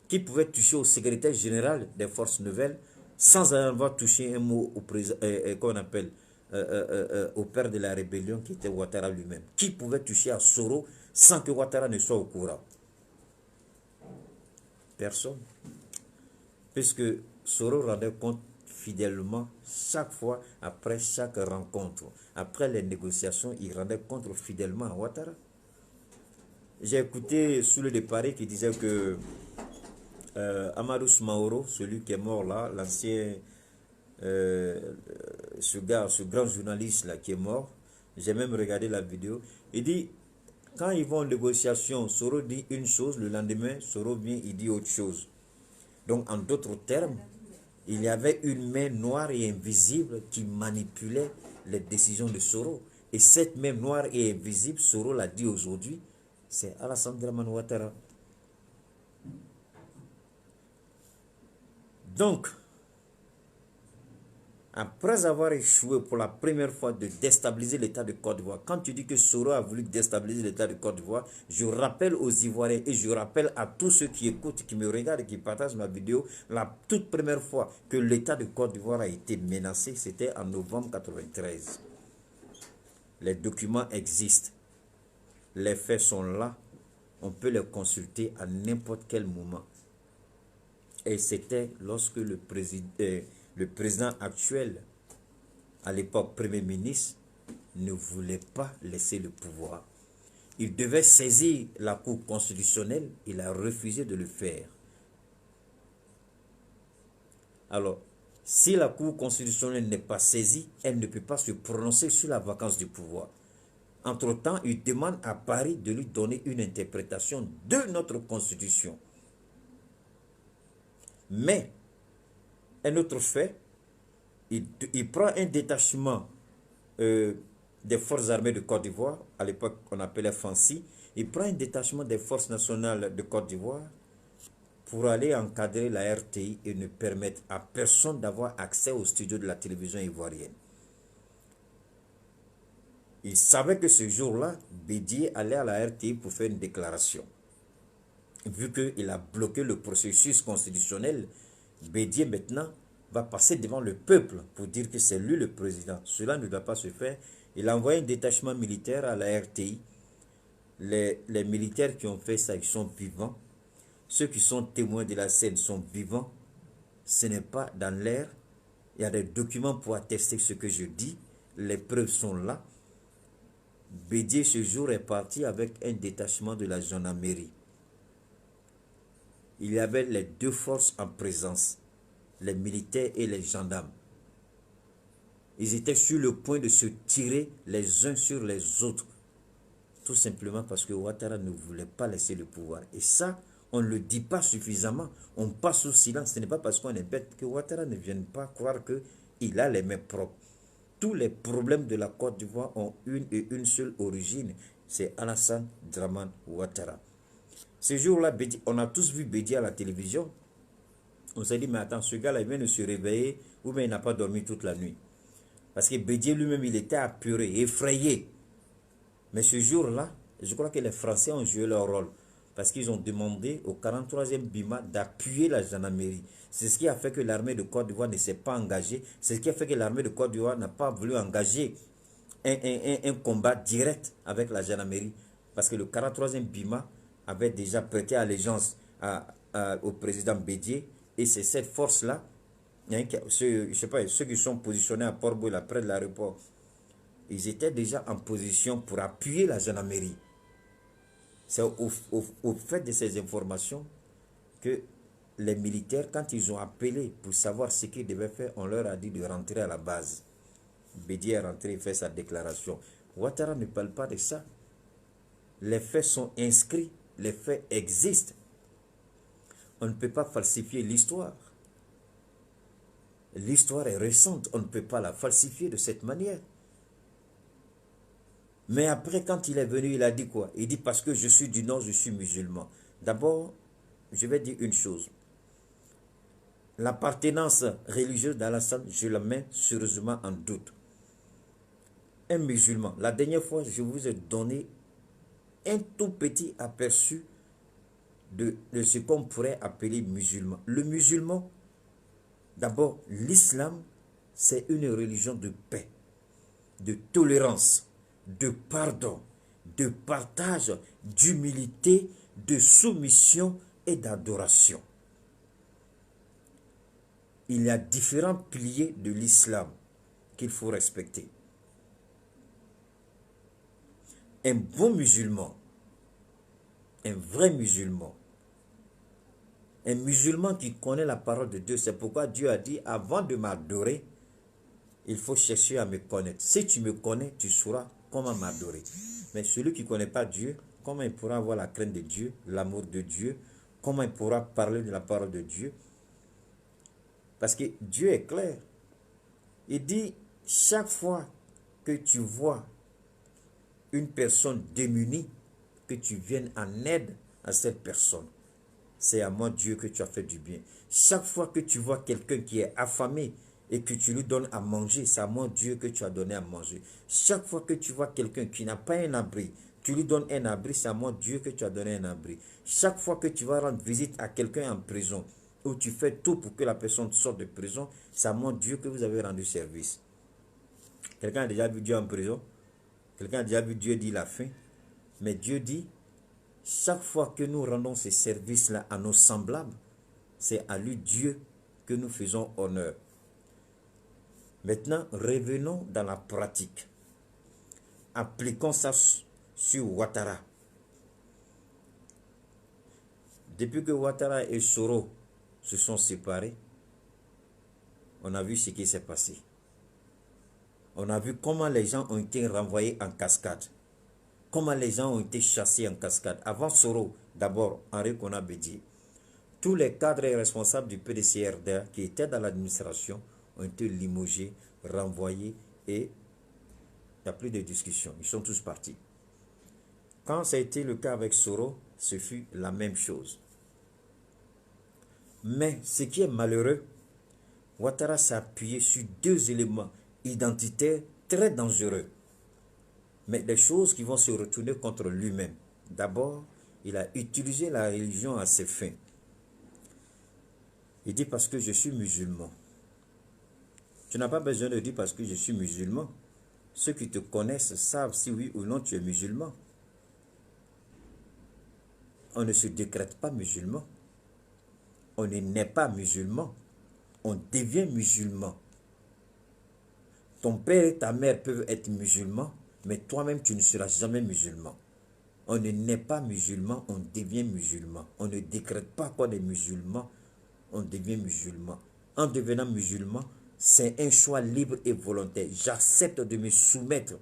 qui pouvait toucher au secrétaire général des forces nouvelles sans avoir touché un mot au qu'on appelle au père de la rébellion qui était Ouattara lui-même. Qui pouvait toucher à Soro sans que Ouattara ne soit au courant? Personne. Puisque Soro rendait compte fidèlement chaque fois après chaque rencontre. Après les négociations, il rendait compte fidèlement à Ouattara. J'ai écouté Soule de Paris qui disait que Amadou Maoro, celui qui est mort là, l'ancien, ce grand journaliste là qui est mort, j'ai même regardé la vidéo, il dit, quand ils vont en négociation, Soro dit une chose, le lendemain, Soro vient, il dit autre chose. Donc en d'autres termes, il y avait une main noire et invisible qui manipulait les décisions de Soro. Et cette main noire et invisible, Soro l'a dit aujourd'hui, c'est Alassane Dramane Ouattara. Donc, après avoir échoué pour la première fois de déstabiliser l'État de Côte d'Ivoire, quand tu dis que Soro a voulu déstabiliser l'État de Côte d'Ivoire, je rappelle aux Ivoiriens et je rappelle à tous ceux qui écoutent, qui me regardent et qui partagent ma vidéo, la toute première fois que l'État de Côte d'Ivoire a été menacé, c'était en novembre 1993. Les documents existent, les faits sont là, on peut les consulter à n'importe quel moment. Et c'était lorsque le président actuel, à l'époque Premier ministre, ne voulait pas laisser le pouvoir. Il devait saisir la Cour constitutionnelle, il a refusé de le faire. Alors, si la Cour constitutionnelle n'est pas saisie, elle ne peut pas se prononcer sur la vacance du pouvoir. Entre-temps, il demande à Paris de lui donner une interprétation de notre Constitution. Mais, un autre fait, il prend un détachement des forces armées de Côte d'Ivoire, à l'époque on appelait FANCI, il prend un détachement des forces nationales de Côte d'Ivoire pour aller encadrer la RTI et ne permettre à personne d'avoir accès au studio de la télévision ivoirienne. Il savait que ce jour-là, Bédié allait à la RTI pour faire une déclaration. Vu qu'il a bloqué le processus constitutionnel, Bédié maintenant va passer devant le peuple pour dire que c'est lui le président. Cela ne doit pas se faire. Il a envoyé un détachement militaire à la RTI. Les militaires qui ont fait ça, ils sont vivants. Ceux qui sont témoins de la scène sont vivants. Ce n'est pas dans l'air. Il y a des documents pour attester ce que je dis. Les preuves sont là. Bédié ce jour est parti avec un détachement de la gendarmerie. Il y avait les deux forces en présence, les militaires et les gendarmes. Ils étaient sur le point de se tirer les uns sur les autres. Tout simplement parce que Ouattara ne voulait pas laisser le pouvoir. Et ça, on ne le dit pas suffisamment. On passe au silence. Ce n'est pas parce qu'on est bête que Ouattara ne vienne pas croire qu'il a les mains propres. Tous les problèmes de la Côte d'Ivoire ont une et une seule origine. C'est Alassane Dramane Ouattara. Ce jour-là, on a tous vu Bédié à la télévision. On s'est dit, mais attends, ce gars-là, il vient de se réveiller ou bien il n'a pas dormi toute la nuit. Parce que Bédié lui-même, il était apeuré, effrayé. Mais ce jour-là, je crois que les Français ont joué leur rôle. Parce qu'ils ont demandé au 43e BIMA d'appuyer la gendarmerie. C'est ce qui a fait que l'armée de Côte d'Ivoire ne s'est pas engagée. C'est ce qui a fait que l'armée de Côte d'Ivoire n'a pas voulu engager un combat direct avec la gendarmerie. Parce que le 43e BIMA avait déjà prêté allégeance au président Bédié. Et c'est cette force-là, hein, je sais pas, ceux qui sont positionnés à Port-Bouil, près de l'aéroport, ils étaient déjà en position pour appuyer la gendarmerie. C'est au fait de ces informations que les militaires, quand ils ont appelé pour savoir ce qu'ils devaient faire, on leur a dit de rentrer à la base. Bédié est rentré et fait sa déclaration. Ouattara ne parle pas de ça. Les faits sont inscrits, les faits existent. On ne peut pas falsifier l'histoire. L'histoire est récente, on ne peut pas la falsifier de cette manière. Mais après, quand il est venu, il a dit quoi? Il dit parce que je suis du Nord, je suis musulman. D'abord, je vais dire une chose. L'appartenance religieuse d'Alassane, je la mets sérieusement en doute. Un musulman, la dernière fois, je vous ai donné un tout petit aperçu de ce qu'on pourrait appeler musulman. Le musulman, d'abord, l'islam, c'est une religion de paix, de tolérance, de pardon, de partage, d'humilité, de soumission et d'adoration. Il y a différents piliers de l'islam qu'il faut respecter. Un bon musulman, un vrai musulman, un musulman qui connaît la parole de Dieu, c'est pourquoi Dieu a dit, avant de m'adorer, il faut chercher à me connaître. Si tu me connais, tu sauras comment m'adorer. Mais celui qui ne connaît pas Dieu, comment il pourra avoir la crainte de Dieu, l'amour de Dieu, comment il pourra parler de la parole de Dieu? Parce que Dieu est clair. Il dit, chaque fois que tu vois une personne démunie, que tu viennes en aide à cette personne. C'est à moi, Dieu, que tu as fait du bien. Chaque fois que tu vois quelqu'un qui est affamé et que tu lui donnes à manger, c'est à moi, Dieu, que tu as donné à manger. Chaque fois que tu vois quelqu'un qui n'a pas un abri, tu lui donnes un abri, c'est à moi, Dieu, que tu as donné un abri. Chaque fois que tu vas rendre visite à quelqu'un en prison, où tu fais tout pour que la personne sorte de prison, c'est à moi, Dieu, que vous avez rendu service. Quelqu'un a déjà vu Dieu en prison? Quelqu'un a déjà vu Dieu dire la fin? Mais Dieu dit, chaque fois que nous rendons ces services-là à nos semblables, c'est à lui, Dieu, que nous faisons honneur. Maintenant, revenons dans la pratique. Appliquons ça sur Ouattara. Depuis que Ouattara et Soro se sont séparés, on a vu ce qui s'est passé. On a vu comment les gens ont été renvoyés en cascade. Comment les gens ont été chassés en cascade. Avant Soro, d'abord, Henri Konan Bédié. Tous les cadres et responsables du PDCRDA qui étaient dans l'administration ont été limogés, renvoyés et n'y a plus de discussion. Ils sont tous partis. Quand ça a été le cas avec Soro, ce fut la même chose. Mais ce qui est malheureux, Ouattara s'est appuyé sur deux éléments identitaires très dangereux. Mais des choses qui vont se retourner contre lui-même. D'abord, il a utilisé la religion à ses fins. Il dit parce que je suis musulman. Tu n'as pas besoin de dire parce que je suis musulman. Ceux qui te connaissent savent si oui ou non tu es musulman. On ne se décrète pas musulman. On ne naît pas musulman. On devient musulman. Ton père et ta mère peuvent être musulmans, mais toi-même tu ne seras jamais musulman. On ne naît pas musulman, on devient musulman. On ne décrète pas qu'on est musulman, on devient musulman. En devenant musulman, c'est un choix libre et volontaire. J'accepte de me soumettre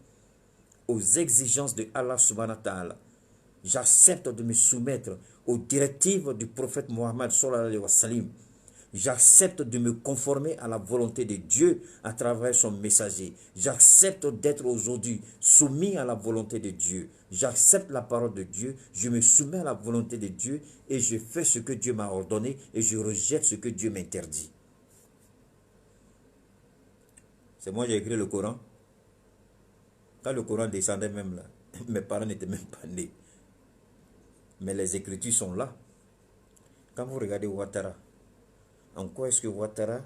aux exigences de Allah subhanahu wa ta'ala. J'accepte de me soumettre aux directives du prophète Mohammed sallallahu alayhi wa sallam. J'accepte de me conformer à la volonté de Dieu à travers son messager. J'accepte d'être aujourd'hui soumis à la volonté de Dieu. J'accepte la parole de Dieu, je me soumets à la volonté de Dieu et je fais ce que Dieu m'a ordonné et je rejette ce que Dieu m'interdit. C'est moi qui ai écrit le Coran. Quand le Coran descendait même là, mes parents n'étaient même pas nés. Mais les écritures sont là. Quand vous regardez Ouattara, en quoi est-ce que Ouattara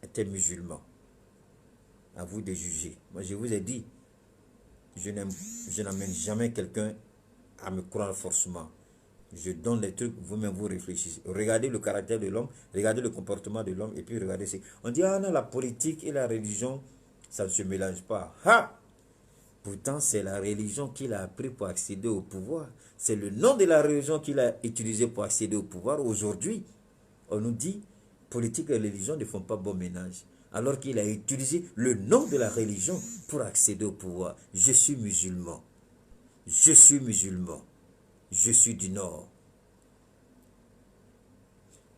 était musulman? À vous de juger. Moi, je vous ai dit, je n'amène jamais quelqu'un à me croire forcément. Je donne les trucs, vous-même vous réfléchissez. Regardez le caractère de l'homme, regardez le comportement de l'homme, et puis regardez. On dit, ah non, la politique et la religion, ça ne se mélange pas. Ha! Pourtant, c'est la religion qu'il a appris pour accéder au pouvoir. C'est le nom de la religion qu'il a utilisé pour accéder au pouvoir. Aujourd'hui, on nous dit, politique et religion ne font pas bon ménage. Alors qu'il a utilisé le nom de la religion pour accéder au pouvoir. Je suis musulman. Je suis musulman. Je suis du Nord.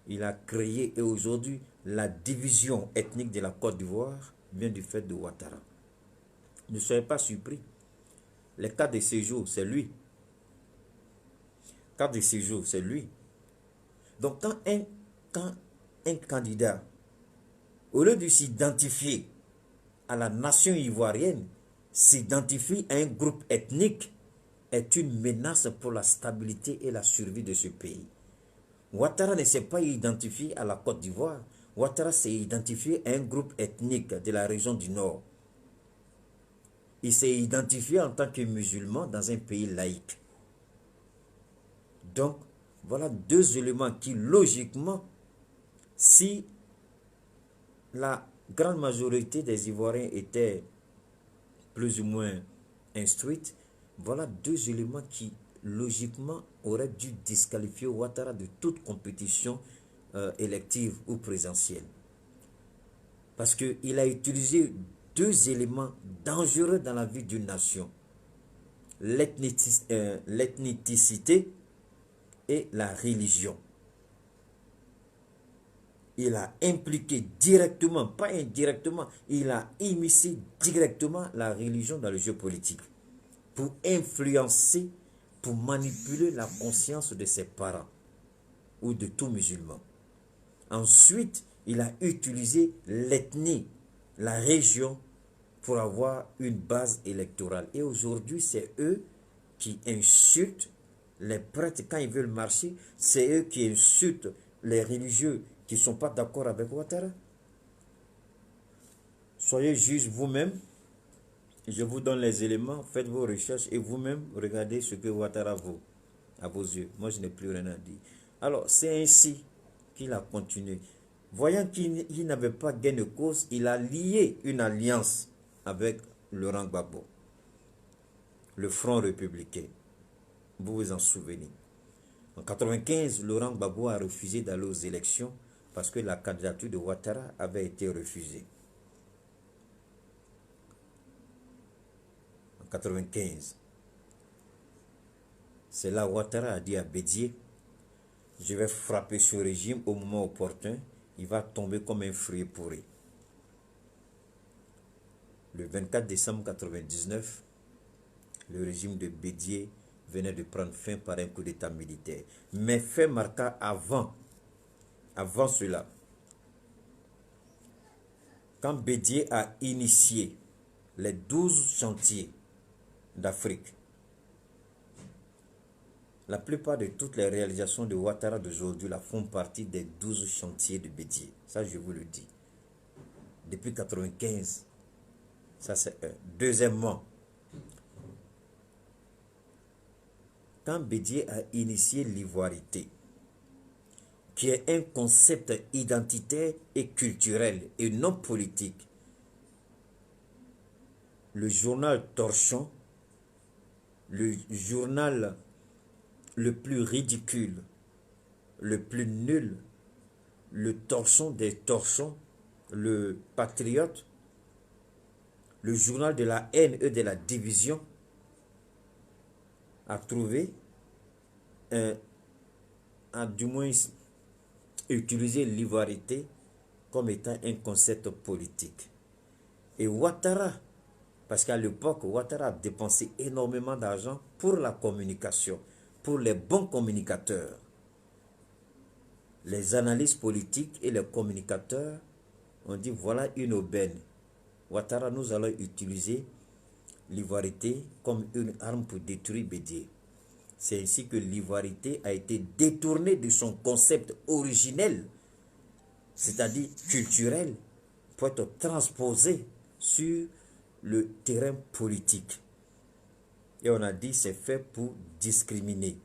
Il a créé, et aujourd'hui, la division ethnique de la Côte d'Ivoire vient du fait de Ouattara. Ne soyez pas surpris. Les cas de séjour, c'est lui. Cas de séjour, c'est lui. Donc, quand un candidat, au lieu de s'identifier à la nation ivoirienne, s'identifie à un groupe ethnique, est une menace pour la stabilité et la survie de ce pays. Ouattara ne s'est pas identifié à la Côte d'Ivoire. Ouattara s'est identifié à un groupe ethnique de la région du Nord. Il s'est identifié en tant que musulman dans un pays laïque. Donc, voilà deux éléments qui, logiquement, si la grande majorité des Ivoiriens étaient plus ou moins instruites, voilà deux éléments qui, logiquement, auraient dû disqualifier Ouattara de toute compétition élective ou présidentielle. Parce qu'il a utilisé deux éléments dangereux dans la vie d'une nation. L'ethnicité et la religion. Il a impliqué directement, pas indirectement, il a immiscé directement la religion dans le jeu politique pour influencer, pour manipuler la conscience de ses parents ou de tout musulman. Ensuite, il a utilisé l'ethnie, la région, pour avoir une base électorale. Et aujourd'hui, c'est eux qui insultent les prêtres quand ils veulent marcher. C'est eux qui insultent les religieux qui ne sont pas d'accord avec Ouattara. Soyez juges vous-même. Je vous donne les éléments. Faites vos recherches et vous-même regardez ce que Ouattara vaut à vos yeux. Moi, je n'ai plus rien à dire. Alors, c'est ainsi qu'il a continué. Voyant qu'il n'avait pas gain de cause, il a lié une alliance avec Laurent Gbagbo, le Front républicain. Vous vous en souvenez. En 1995, Laurent Gbagbo a refusé d'aller aux élections parce que la candidature de Ouattara avait été refusée. En 1995, c'est là Ouattara a dit à Bédié, je vais frapper ce régime au moment opportun, il va tomber comme un fruit pourri. Le 24 décembre 1999, le régime de Bédié venait de prendre fin par un coup d'état militaire. Mais fait marquant avant cela, quand Bédié a initié les 12 chantiers d'Afrique, la plupart de toutes les réalisations de Ouattara d'aujourd'hui font partie des 12 chantiers de Bédié. Ça, je vous le dis. Depuis 1995, ça c'est un. Deuxièmement, quand Bédié a initié l'ivoirité, qui est un concept identitaire et culturel et non politique, le journal Torchon, le journal le plus ridicule, le plus nul, le torchon des torchons, le patriote, le journal de la haine et de la division, a trouvé, a du moins utilisé l'ivoirité comme étant un concept politique. Et Ouattara, parce qu'à l'époque, Ouattara a dépensé énormément d'argent pour la communication, pour les bons communicateurs. Les analystes politiques et les communicateurs ont dit voilà une aubaine. Ouattara, nous allons utiliser l'ivoirité comme une arme pour détruire Bédié. C'est ainsi que l'ivoirité a été détournée de son concept originel, c'est-à-dire culturel, pour être transposée sur le terrain politique. Et on a dit c'est fait pour discriminer,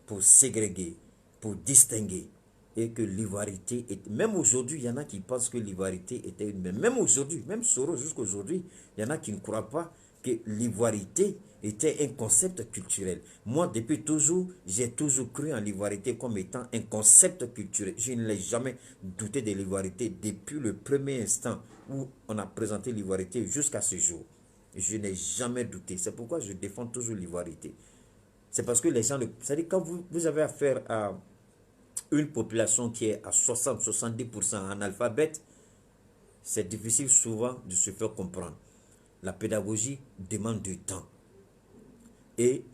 pour ségréguer, pour distinguer. Et que l'ivoirité est... Même aujourd'hui, il y en a qui pensent que l'ivoirité était une... Même aujourd'hui, même Soros jusqu'aujourd'hui, il y en a qui ne croient pas que l'ivoirité était un concept culturel. Moi, depuis toujours, j'ai toujours cru en l'ivoirité comme étant un concept culturel. Je ne l'ai jamais douté de l'ivoirité depuis le premier instant où on a présenté l'ivoirité jusqu'à ce jour. Je n'ai jamais douté. C'est pourquoi je défends toujours l'ivoirité. C'est parce que les gens... C'est-à-dire quand vous avez affaire à une population qui est à 60-70% analphabète, c'est difficile souvent de se faire comprendre. La pédagogie demande du temps. Et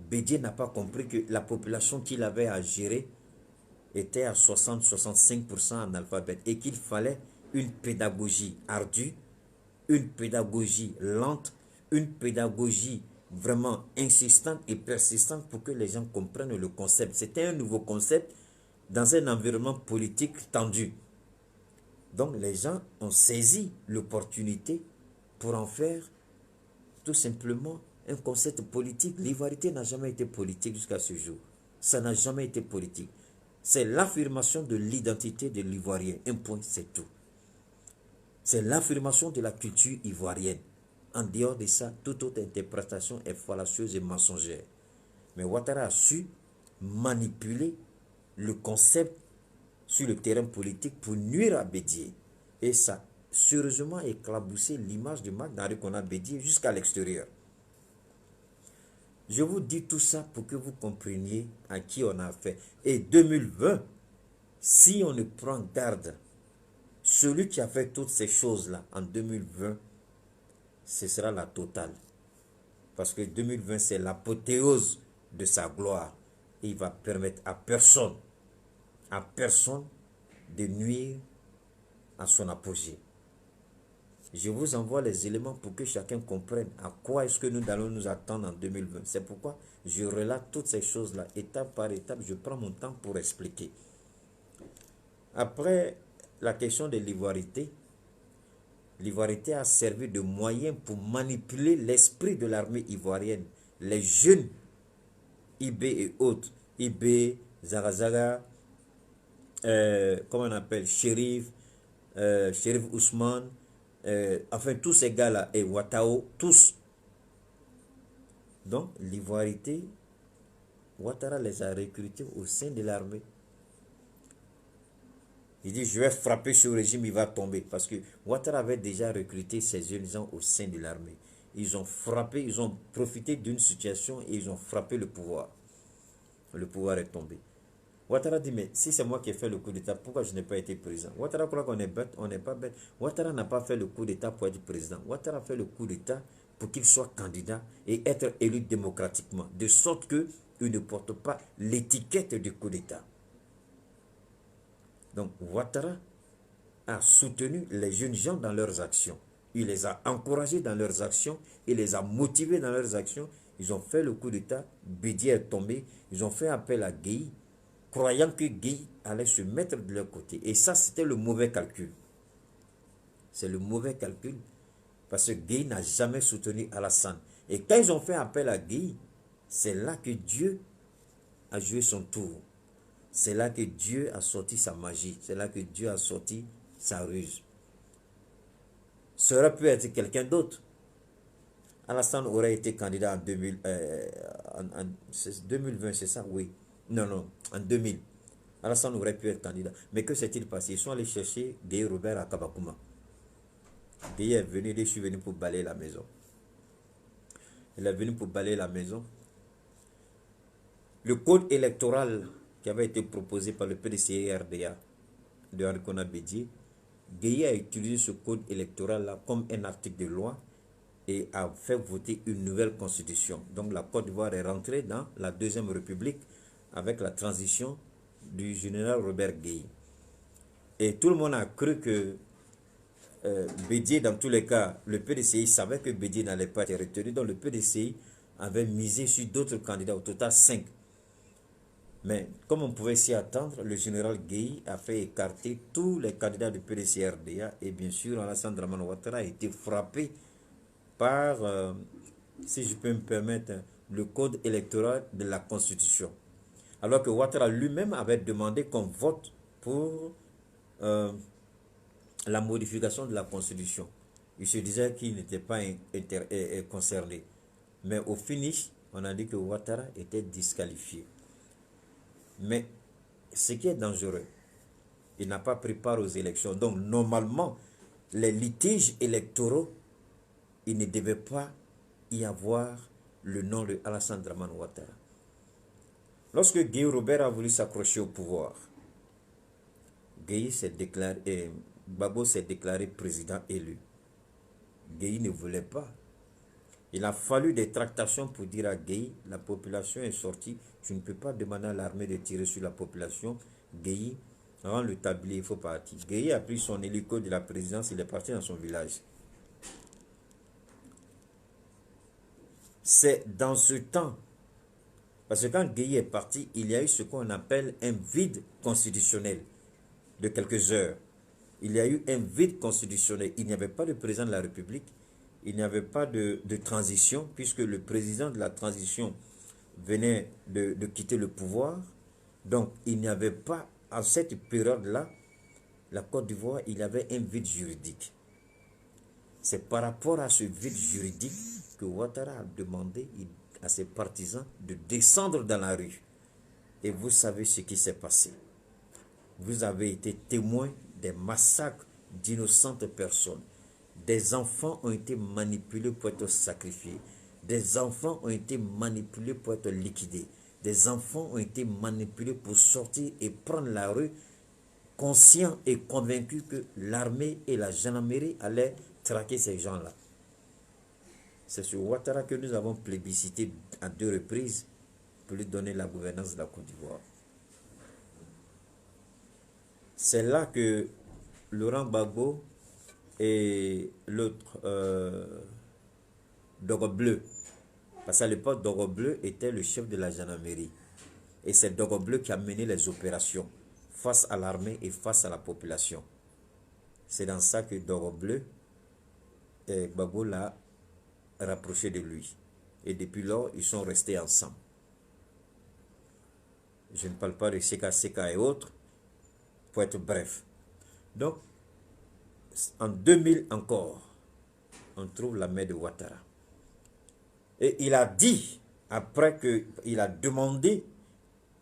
Bédié n'a pas compris que la population qu'il avait à gérer était à 60-65% analphabète et qu'il fallait une pédagogie ardue, une pédagogie lente, une pédagogie vraiment insistante et persistante pour que les gens comprennent le concept. C'était un nouveau concept dans un environnement politique tendu. Donc les gens ont saisi l'opportunité pour en faire tout simplement un concept politique. L'ivoirité n'a jamais été politique jusqu'à ce jour. Ça n'a jamais été politique. C'est l'affirmation de l'identité de l'Ivoirien. Un point, c'est tout. C'est l'affirmation de la culture ivoirienne. En dehors de ça, toute autre interprétation est fallacieuse et mensongère. Mais Ouattara a su manipuler le concept sur le terrain politique pour nuire à Bédié. Et ça, sérieusement, éclaboussé l'image de Marc Henri Konan Bédié jusqu'à l'extérieur. Je vous dis tout ça pour que vous compreniez à qui on a affaire. Et 2020, si on ne prend garde, celui qui a fait toutes ces choses-là en 2020, ce sera la totale. Parce que 2020, c'est l'apothéose de sa gloire. Et il va permettre à personne de nuire à son apogée. Je vous envoie les éléments pour que chacun comprenne à quoi est-ce que nous allons nous attendre en 2020. C'est pourquoi je relate toutes ces choses-là, étape par étape, je prends mon temps pour expliquer. Après la question de l'ivoirité, l'ivoirité a servi de moyen pour manipuler l'esprit de l'armée ivoirienne. Les jeunes IB et autres, IB, Zarazaga, comment on appelle, Chérif Ousmane, enfin tous ces gars-là, et Ouattao, tous. Donc l'ivoirité, Ouattara les a recrutés au sein de l'armée. Il dit, je vais frapper ce régime, il va tomber. Parce que Ouattara avait déjà recruté ces jeunes gens au sein de l'armée. Ils ont frappé, ils ont profité d'une situation et ils ont frappé le pouvoir. Le pouvoir est tombé. Ouattara dit, mais si c'est moi qui ai fait le coup d'État, pourquoi je n'ai pas été président? Ouattara croit qu'on est bête, on n'est pas bête. Ouattara n'a pas fait le coup d'État pour être président. Ouattara a fait le coup d'État pour qu'il soit candidat et être élu démocratiquement, de sorte qu'il ne porte pas l'étiquette du coup d'État. Donc Ouattara a soutenu les jeunes gens dans leurs actions. Il les a encouragés dans leurs actions, il les a motivés dans leurs actions. Ils ont fait le coup d'État, Bédié est tombé, ils ont fait appel à Gueye, croyant que Gueye allait se mettre de leur côté. Et ça, c'était le mauvais calcul. C'est le mauvais calcul, parce que Gueye n'a jamais soutenu Alassane. Et quand ils ont fait appel à Gueye, c'est là que Dieu a joué son tour. C'est là que Dieu a sorti sa magie. C'est là que Dieu a sorti sa ruse. Ça aurait pu être quelqu'un d'autre. Alassane aurait été candidat en 2020, c'est ça? Oui. Non, non, en 2000. Alassane aurait pu être candidat. Mais que s'est-il passé? Ils sont allés chercher Gueye Robert à Kabakouma. Gueye est venu, je suis venu pour balayer la maison. Il est venu pour balayer la maison. Le code électoral qui avait été proposé par le PDC et RDA de Arikona Bédié, Gueye a utilisé ce code électoral-là comme un article de loi et a fait voter une nouvelle constitution. Donc la Côte d'Ivoire est rentrée dans la Deuxième République avec la transition du général Robert Gueye. Et tout le monde a cru que Bédié, dans tous les cas, le PDCI savait que Bédié n'allait pas être retenu, donc le PDCI avait misé sur d'autres candidats, au total 5. Mais comme on pouvait s'y attendre, le général Gueye a fait écarter tous les candidats du PDC-RDA et bien sûr, Alassane Dramane Ouattara a été frappé par, si je peux me permettre, le code électoral de la Constitution. Alors que Ouattara lui-même avait demandé qu'on vote pour la modification de la Constitution. Il se disait qu'il n'était pas concerné. Mais au finish, on a dit que Ouattara était disqualifié. Mais ce qui est dangereux, il n'a pas pris part aux élections. Donc normalement, les litiges électoraux, il ne devait pas y avoir le nom de Alassane Dramane Ouattara. Lorsque Gueye Robert a voulu s'accrocher au pouvoir, Gueye s'est déclaré, Gbagbo s'est déclaré président élu. Gueye ne voulait pas. Il a fallu des tractations pour dire à Gueye, la population est sortie, tu ne peux pas demander à l'armée de tirer sur la population. Gueye, rend le tablier, il faut partir. Gueye a pris son hélico de la présidence, il est parti dans son village. C'est dans ce temps, parce que quand Gueye est parti, il y a eu ce qu'on appelle un vide constitutionnel de quelques heures. Il y a eu un vide constitutionnel. Il n'y avait pas de président de la République, il n'y avait pas de transition, puisque le président de la transition venait de quitter le pouvoir. Donc, il n'y avait pas, à cette période-là, la Côte d'Ivoire, il y avait un vide juridique. C'est par rapport à ce vide juridique que Ouattara a demandé à ses partisans de descendre dans la rue. Et vous savez ce qui s'est passé. Vous avez été témoin des massacres d'innocentes personnes. Des enfants ont été manipulés pour être sacrifiés. Des enfants ont été manipulés pour être liquidés. Des enfants ont été manipulés pour sortir et prendre la rue, conscients et convaincus que l'armée et la gendarmerie allaient traquer ces gens-là. C'est sur Ouattara que nous avons plébiscité à 2 reprises pour lui donner la gouvernance de la Côte d'Ivoire. C'est là que Laurent Gbagbo et l'autre Dogo Bleu, parce qu'à l'époque Dogo Bleu était le chef de la gendarmerie, et c'est Dogo Bleu qui a mené les opérations face à l'armée et face à la population. C'est dans ça que Dogo Bleu et Gbagbo l'a rapproché de lui, et depuis lors ils sont restés ensemble. Je ne parle pas de Seka Seka et autres, pour être bref. Donc en 2000 encore, on trouve la main de Ouattara. Et il a dit, après qu'il a demandé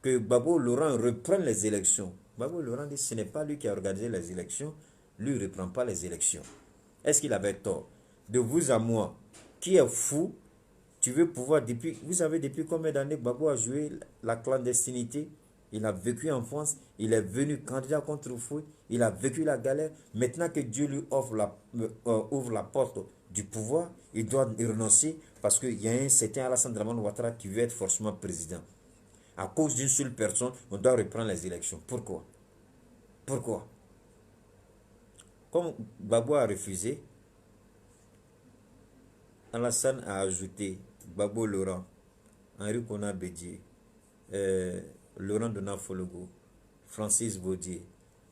que Gbagbo Laurent reprenne les élections. Gbagbo Laurent dit, ce n'est pas lui qui a organisé les élections, lui ne reprend pas les élections. Est-ce qu'il avait tort? De vous à moi, qui est fou, tu veux pouvoir, vous savez depuis combien d'années Gbagbo a joué la clandestinité? Il a vécu en France, il est venu candidat contre Fouy, il a vécu la galère. Maintenant que Dieu lui ouvre la porte du pouvoir, il doit y renoncer parce qu'il y a un certain Alassane Dramane Ouattara qui veut être forcément président. À cause d'une seule personne, on doit reprendre les élections. Pourquoi? Pourquoi? Comme Gbagbo a refusé, Alassane a ajouté Gbagbo Laurent, Henri Konan Bédié, Laurent Donald-Fologo, Francis Baudier,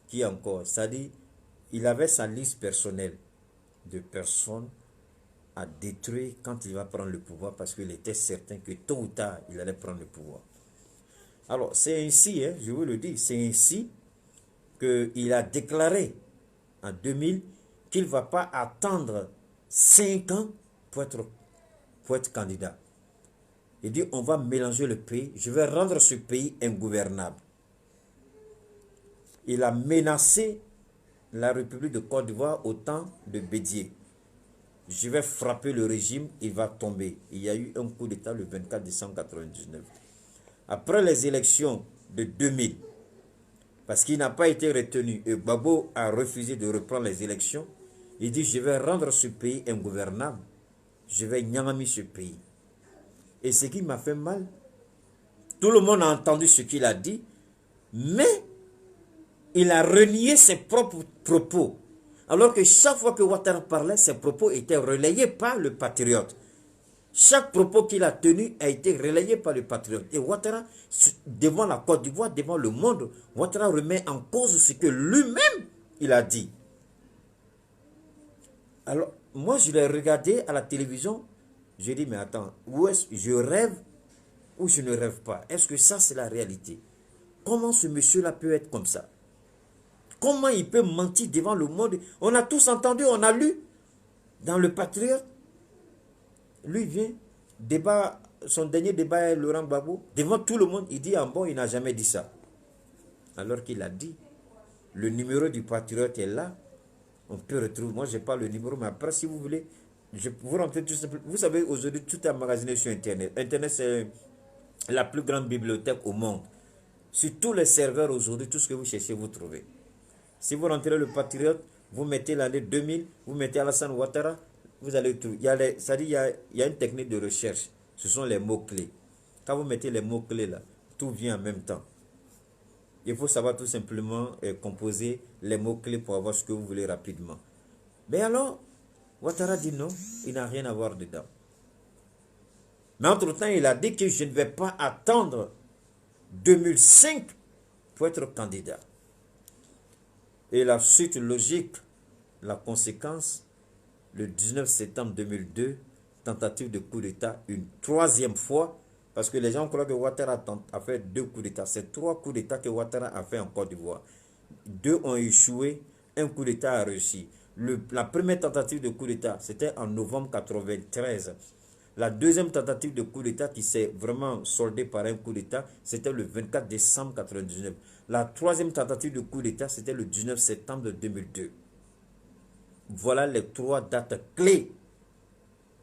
qui encore, c'est-à-dire, il avait sa liste personnelle de personnes à détruire quand il va prendre le pouvoir parce qu'il était certain que tôt ou tard, il allait prendre le pouvoir. Alors, c'est ainsi, hein, je vous le dis, c'est ainsi qu'il a déclaré en 2000 qu'il ne va pas attendre 5 ans pour être candidat. Il dit, on va mélanger le pays, je vais rendre ce pays ingouvernable. Il a menacé la République de Côte d'Ivoire au temps de Bédié. Je vais frapper le régime, il va tomber. Il y a eu un coup d'État le 24 décembre 1999. Après les élections de 2000, parce qu'il n'a pas été retenu, et Gbagbo a refusé de reprendre les élections, il dit, je vais rendre ce pays ingouvernable. Je vais nyangami ce pays. Et ce qui m'a fait mal, tout le monde a entendu ce qu'il a dit, mais il a renié ses propres propos. Alors que chaque fois que Ouattara parlait, ses propos étaient relayés par le patriote. Chaque propos qu'il a tenu a été relayé par le patriote. Et Ouattara, devant la Côte d'Ivoire, devant le monde, Ouattara remet en cause ce que lui-même, il a dit. Alors, moi, je l'ai regardé à la télévision. J'ai dit, mais attends, où est-ce que je rêve ou je ne rêve pas? Est-ce que ça, c'est la réalité? Comment ce monsieur-là peut être comme ça? Comment il peut mentir devant le monde? On a tous entendu, on a lu dans le Patriote. Lui vient, débat, son dernier débat est Laurent Gbagbo. Devant tout le monde, il dit en bon, il n'a jamais dit ça. Alors qu'il a dit, le numéro du Patriote est là. On peut retrouver, moi je n'ai pas le numéro, mais après si vous voulez, je vous rentrez tout simplement. Vous savez, aujourd'hui, tout est emmagasiné sur Internet. Internet, c'est la plus grande bibliothèque au monde. Sur tous les serveurs aujourd'hui, tout ce que vous cherchez, vous trouvez. Si vous rentrez le Patriote, vous mettez l'année 2000, vous mettez Alassane Ouattara, vous allez trouver. Il y a une technique de recherche. Ce sont les mots-clés. Quand vous mettez les mots-clés là, tout vient en même temps. Il faut savoir tout simplement composer les mots-clés pour avoir ce que vous voulez rapidement. Mais alors, Ouattara dit non, il n'a rien à voir dedans. Mais entre-temps, il a dit que je ne vais pas attendre 2005 pour être candidat. Et la suite logique, la conséquence, le 19 septembre 2002, tentative de coup d'État une troisième fois, parce que les gens croient que Ouattara a fait 2 coups d'État. C'est 3 coups d'État que Ouattara a fait en Côte d'Ivoire. 2 ont échoué, un coup d'État a réussi. La première tentative de coup d'État, c'était en novembre 1993. La deuxième tentative de coup d'État qui s'est vraiment soldée par un coup d'État, c'était le 24 décembre 1999. La troisième tentative de coup d'État, c'était le 19 septembre 2002. Voilà les 3 dates clés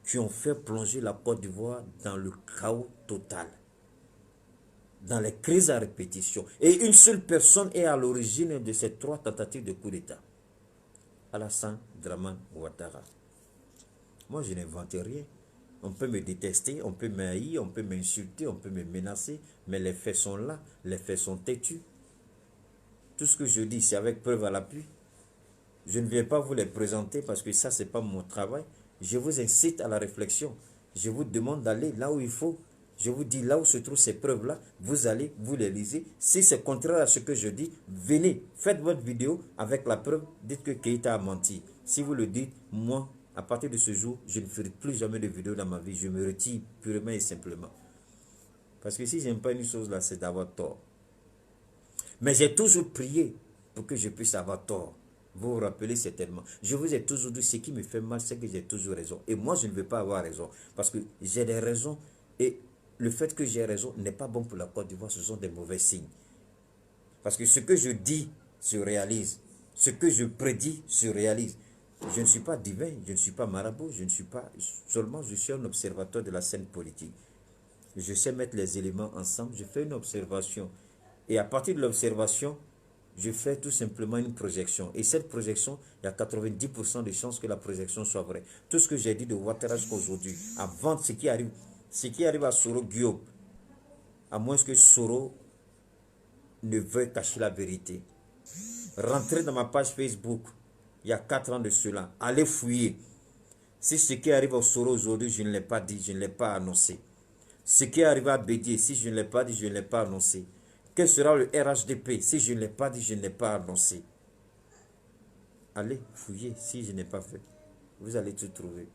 qui ont fait plonger la Côte d'Ivoire dans le chaos total, dans les crises à répétition. Et une seule personne est à l'origine de ces 3 tentatives de coup d'État. Alassane Dramane Ouattara. Moi, je n'invente rien. On peut me détester, on peut m'haïr, on peut m'insulter, on peut me menacer, mais les faits sont là, les faits sont têtus. Tout ce que je dis, c'est avec preuve à l'appui. Je ne viens pas vous les présenter parce que ça, ce n'est pas mon travail. Je vous incite à la réflexion. Je vous demande d'aller là où il faut. Je vous dis là où se trouvent ces preuves-là. Vous allez, vous les lisez. Si c'est contraire à ce que je dis, venez, faites votre vidéo avec la preuve. Dites que Keïta a menti. Si vous le dites, moi, à partir de ce jour, je ne ferai plus jamais de vidéo dans ma vie. Je me retire purement et simplement. Parce que si je n'aime pas une chose là, c'est d'avoir tort. Mais j'ai toujours prié pour que je puisse avoir tort. Vous vous rappelez certainement. Je vous ai toujours dit, ce qui me fait mal, c'est que j'ai toujours raison. Et moi, je ne veux pas avoir raison. Parce que j'ai des raisons. Et le fait que j'ai raison n'est pas bon pour la Côte d'Ivoire. Ce sont des mauvais signes. Parce que ce que je dis se réalise. Ce que je prédis se réalise. Je ne suis pas divin, je ne suis pas marabout, je ne suis pas seulement, je suis un observateur de la scène politique. Je sais mettre les éléments ensemble, je fais une observation Et à partir de l'observation, je fais tout simplement une projection. Et cette projection, il y a 90% de chances que la projection soit vraie. Tout ce que j'ai dit de Ouattara jusqu'aujourd'hui, avant ce qui arrive à Soro Guillaume, à moins que Soro ne veuille cacher la vérité. Rentrez dans ma page Facebook, il y a 4 ans de cela. Allez fouiller. Si ce qui arrive au Soro aujourd'hui, je ne l'ai pas dit, je ne l'ai pas annoncé. Ce qui est arrivé à Bédier, si je ne l'ai pas dit, je ne l'ai pas annoncé. Quel sera le RHDP? Si je ne l'ai pas dit, je ne l'ai pas annoncé. Allez fouiller si je n'ai pas fait. Vous allez tout trouver.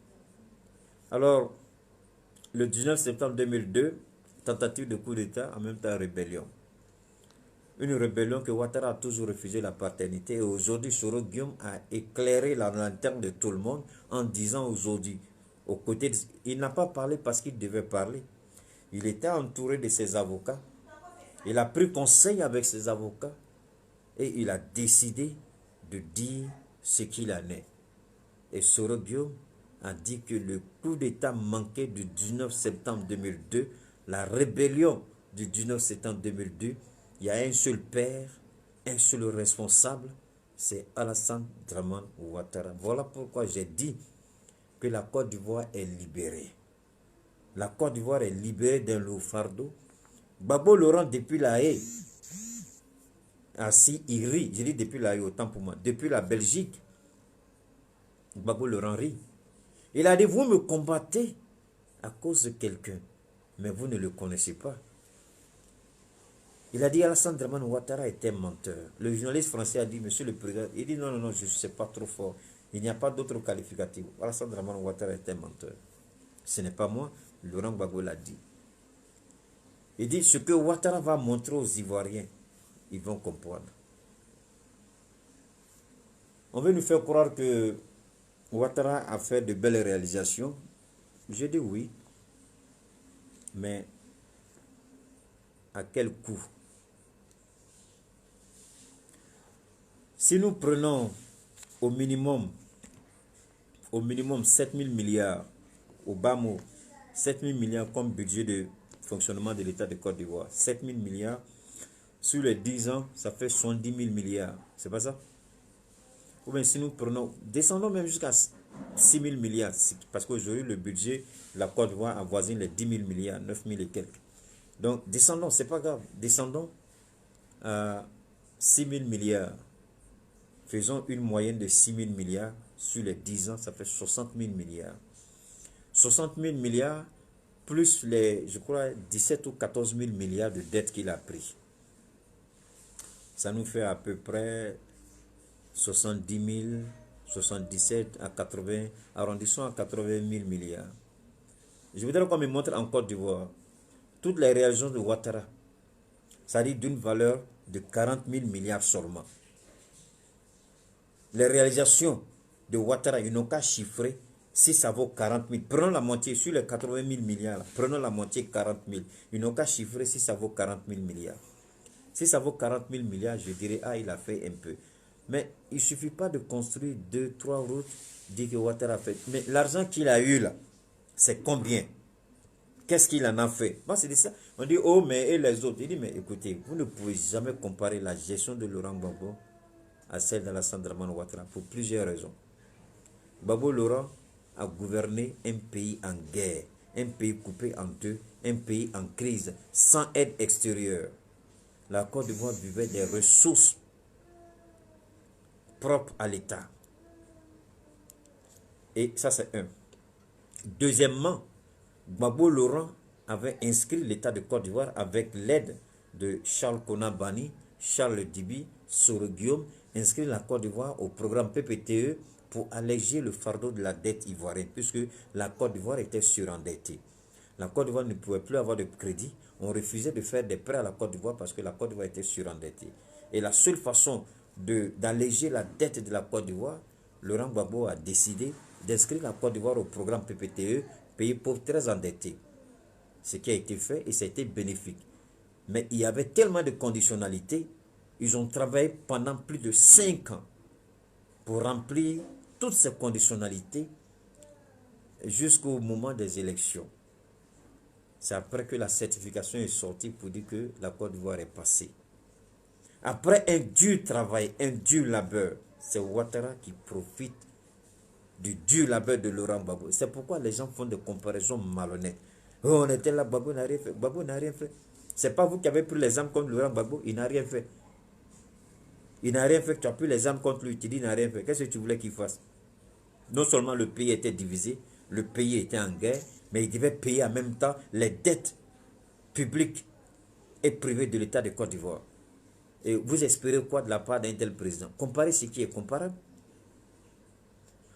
Alors, le 19 septembre 2002, tentative de coup d'État, en même temps rébellion. Une rébellion que Ouattara a toujours refusé la paternité. Et aujourd'hui, Soro Guillaume a éclairé la lanterne de tout le monde en disant aujourd'hui, aux côtés il n'a pas parlé parce qu'il devait parler. Il était entouré de ses avocats. Il a pris conseil avec ses avocats. Et il a décidé de dire ce qu'il en est. Et Soro Guillaume a dit que le coup d'État manqué du 19 septembre 2002, la rébellion du 19 septembre 2002, il y a un seul père, un seul responsable, c'est Alassane Dramane Ouattara. Voilà pourquoi j'ai dit que la Côte d'Ivoire est libérée. La Côte d'Ivoire est libérée d'un lourd fardeau. Gbagbo Laurent, depuis la Haye, assis, il rit. Je dis depuis la Haye, autant pour moi. Depuis la Belgique, Gbagbo Laurent rit. Il a dit, vous me combattez à cause de quelqu'un, mais vous ne le connaissez pas. Il a dit, Alassane Dramane Ouattara était menteur. Le journaliste français a dit, monsieur le président, il dit, non, non, non, je ne sais pas trop fort. Il n'y a pas d'autre qualificatif. Alassane Dramane Ouattara était menteur. Ce n'est pas moi, Laurent Gbagbo l'a dit. Il dit, ce que Ouattara va montrer aux Ivoiriens, ils vont comprendre. On veut nous faire croire que Ouattara a fait de belles réalisations. Je dis oui. Mais à quel coût? Si nous prenons au minimum 7 000 milliards, au bas mot, 7 000 milliards comme budget de fonctionnement de l'État de Côte d'Ivoire, 7 000 milliards, sur les 10 ans, ça fait 70 000 milliards. C'est pas ça? Ou bien si nous prenons, descendons même jusqu'à 6 000 milliards, parce qu'aujourd'hui, le budget de la Côte d'Ivoire avoisine les 10 000 milliards, 9 000 et quelques. Donc, descendons, c'est pas grave, descendons à 6 000 milliards. Faisons une moyenne de 6 000 milliards sur les 10 ans, ça fait 60 000 milliards. 60 000 milliards plus les, je crois, 17 ou 14 000 milliards de dettes qu'il a pris. Ça nous fait à peu près 70 000, 77 à 80, arrondissons à 80 000 milliards. Je voudrais qu'on me montre en Côte d'Ivoire toutes les réalisations de Ouattara. Ça dit d'une valeur de 40 000 milliards seulement. Les réalisations de Ouattara, ils n'ont qu'à chiffrer si ça vaut 40 000. Prenons la moitié sur les 80 000 milliards. Prenons la moitié 40 000. Ils n'ont qu'à chiffrer si ça vaut 40 000 milliards. Si ça vaut 40 000 milliards, je dirais, ah, il a fait un peu. Mais il ne suffit pas de construire 2, 3 routes, dire que Ouattara a fait. Mais l'argent qu'il a eu là, c'est combien? Qu'est-ce qu'il en a fait? Moi, c'est ça. On dit, oh, mais et les autres? Il dit, mais écoutez, vous ne pouvez jamais comparer la gestion de Laurent Gbagbo à celle d'Alassane Dramane Ouattara pour plusieurs raisons. Gbagbo Laurent a gouverné un pays en guerre, un pays coupé en deux, un pays en crise, sans aide extérieure. La Côte d'Ivoire vivait des ressources propres à l'État. Et ça, c'est un. Deuxièmement, Gbagbo Laurent avait inscrit l'État de Côte d'Ivoire avec l'aide de Charles Konan Banny, Charles Dibi, Soro Guillaume, inscrit la Côte d'Ivoire au programme PPTE pour alléger le fardeau de la dette ivoirienne, puisque la Côte d'Ivoire était surendettée. La Côte d'Ivoire ne pouvait plus avoir de crédit. On refusait de faire des prêts à la Côte d'Ivoire parce que la Côte d'Ivoire était surendettée. Et la seule façon d'alléger la dette de la Côte d'Ivoire, Laurent Gbagbo a décidé d'inscrire la Côte d'Ivoire au programme PPTE, pays pauvres très endettés. Ce qui a été fait et ça a été bénéfique. Mais il y avait tellement de conditionnalités, ils ont travaillé pendant plus de 5 ans pour remplir toutes ces conditionnalités jusqu'au moment des élections. C'est après que la certification est sortie pour dire que la Côte d'Ivoire est passée. Après un dur travail, un dur labeur, c'est Ouattara qui profite du dur labeur de Laurent Gbagbo. C'est pourquoi les gens font des comparaisons malhonnêtes. Oh, on était là, Gbagbo n'a rien fait. Gbagbo n'a rien fait. C'est pas vous qui avez pris les armes contre Laurent Gbagbo, il n'a rien fait. Il n'a rien fait, tu as pris les armes contre lui, tu dis il n'a rien fait. Qu'est-ce que tu voulais qu'il fasse? Non seulement le pays était divisé, le pays était en guerre, mais il devait payer en même temps les dettes publiques et privées de l'État de Côte d'Ivoire. Et vous espérez quoi de la part d'un tel président? Comparer ce qui est comparable.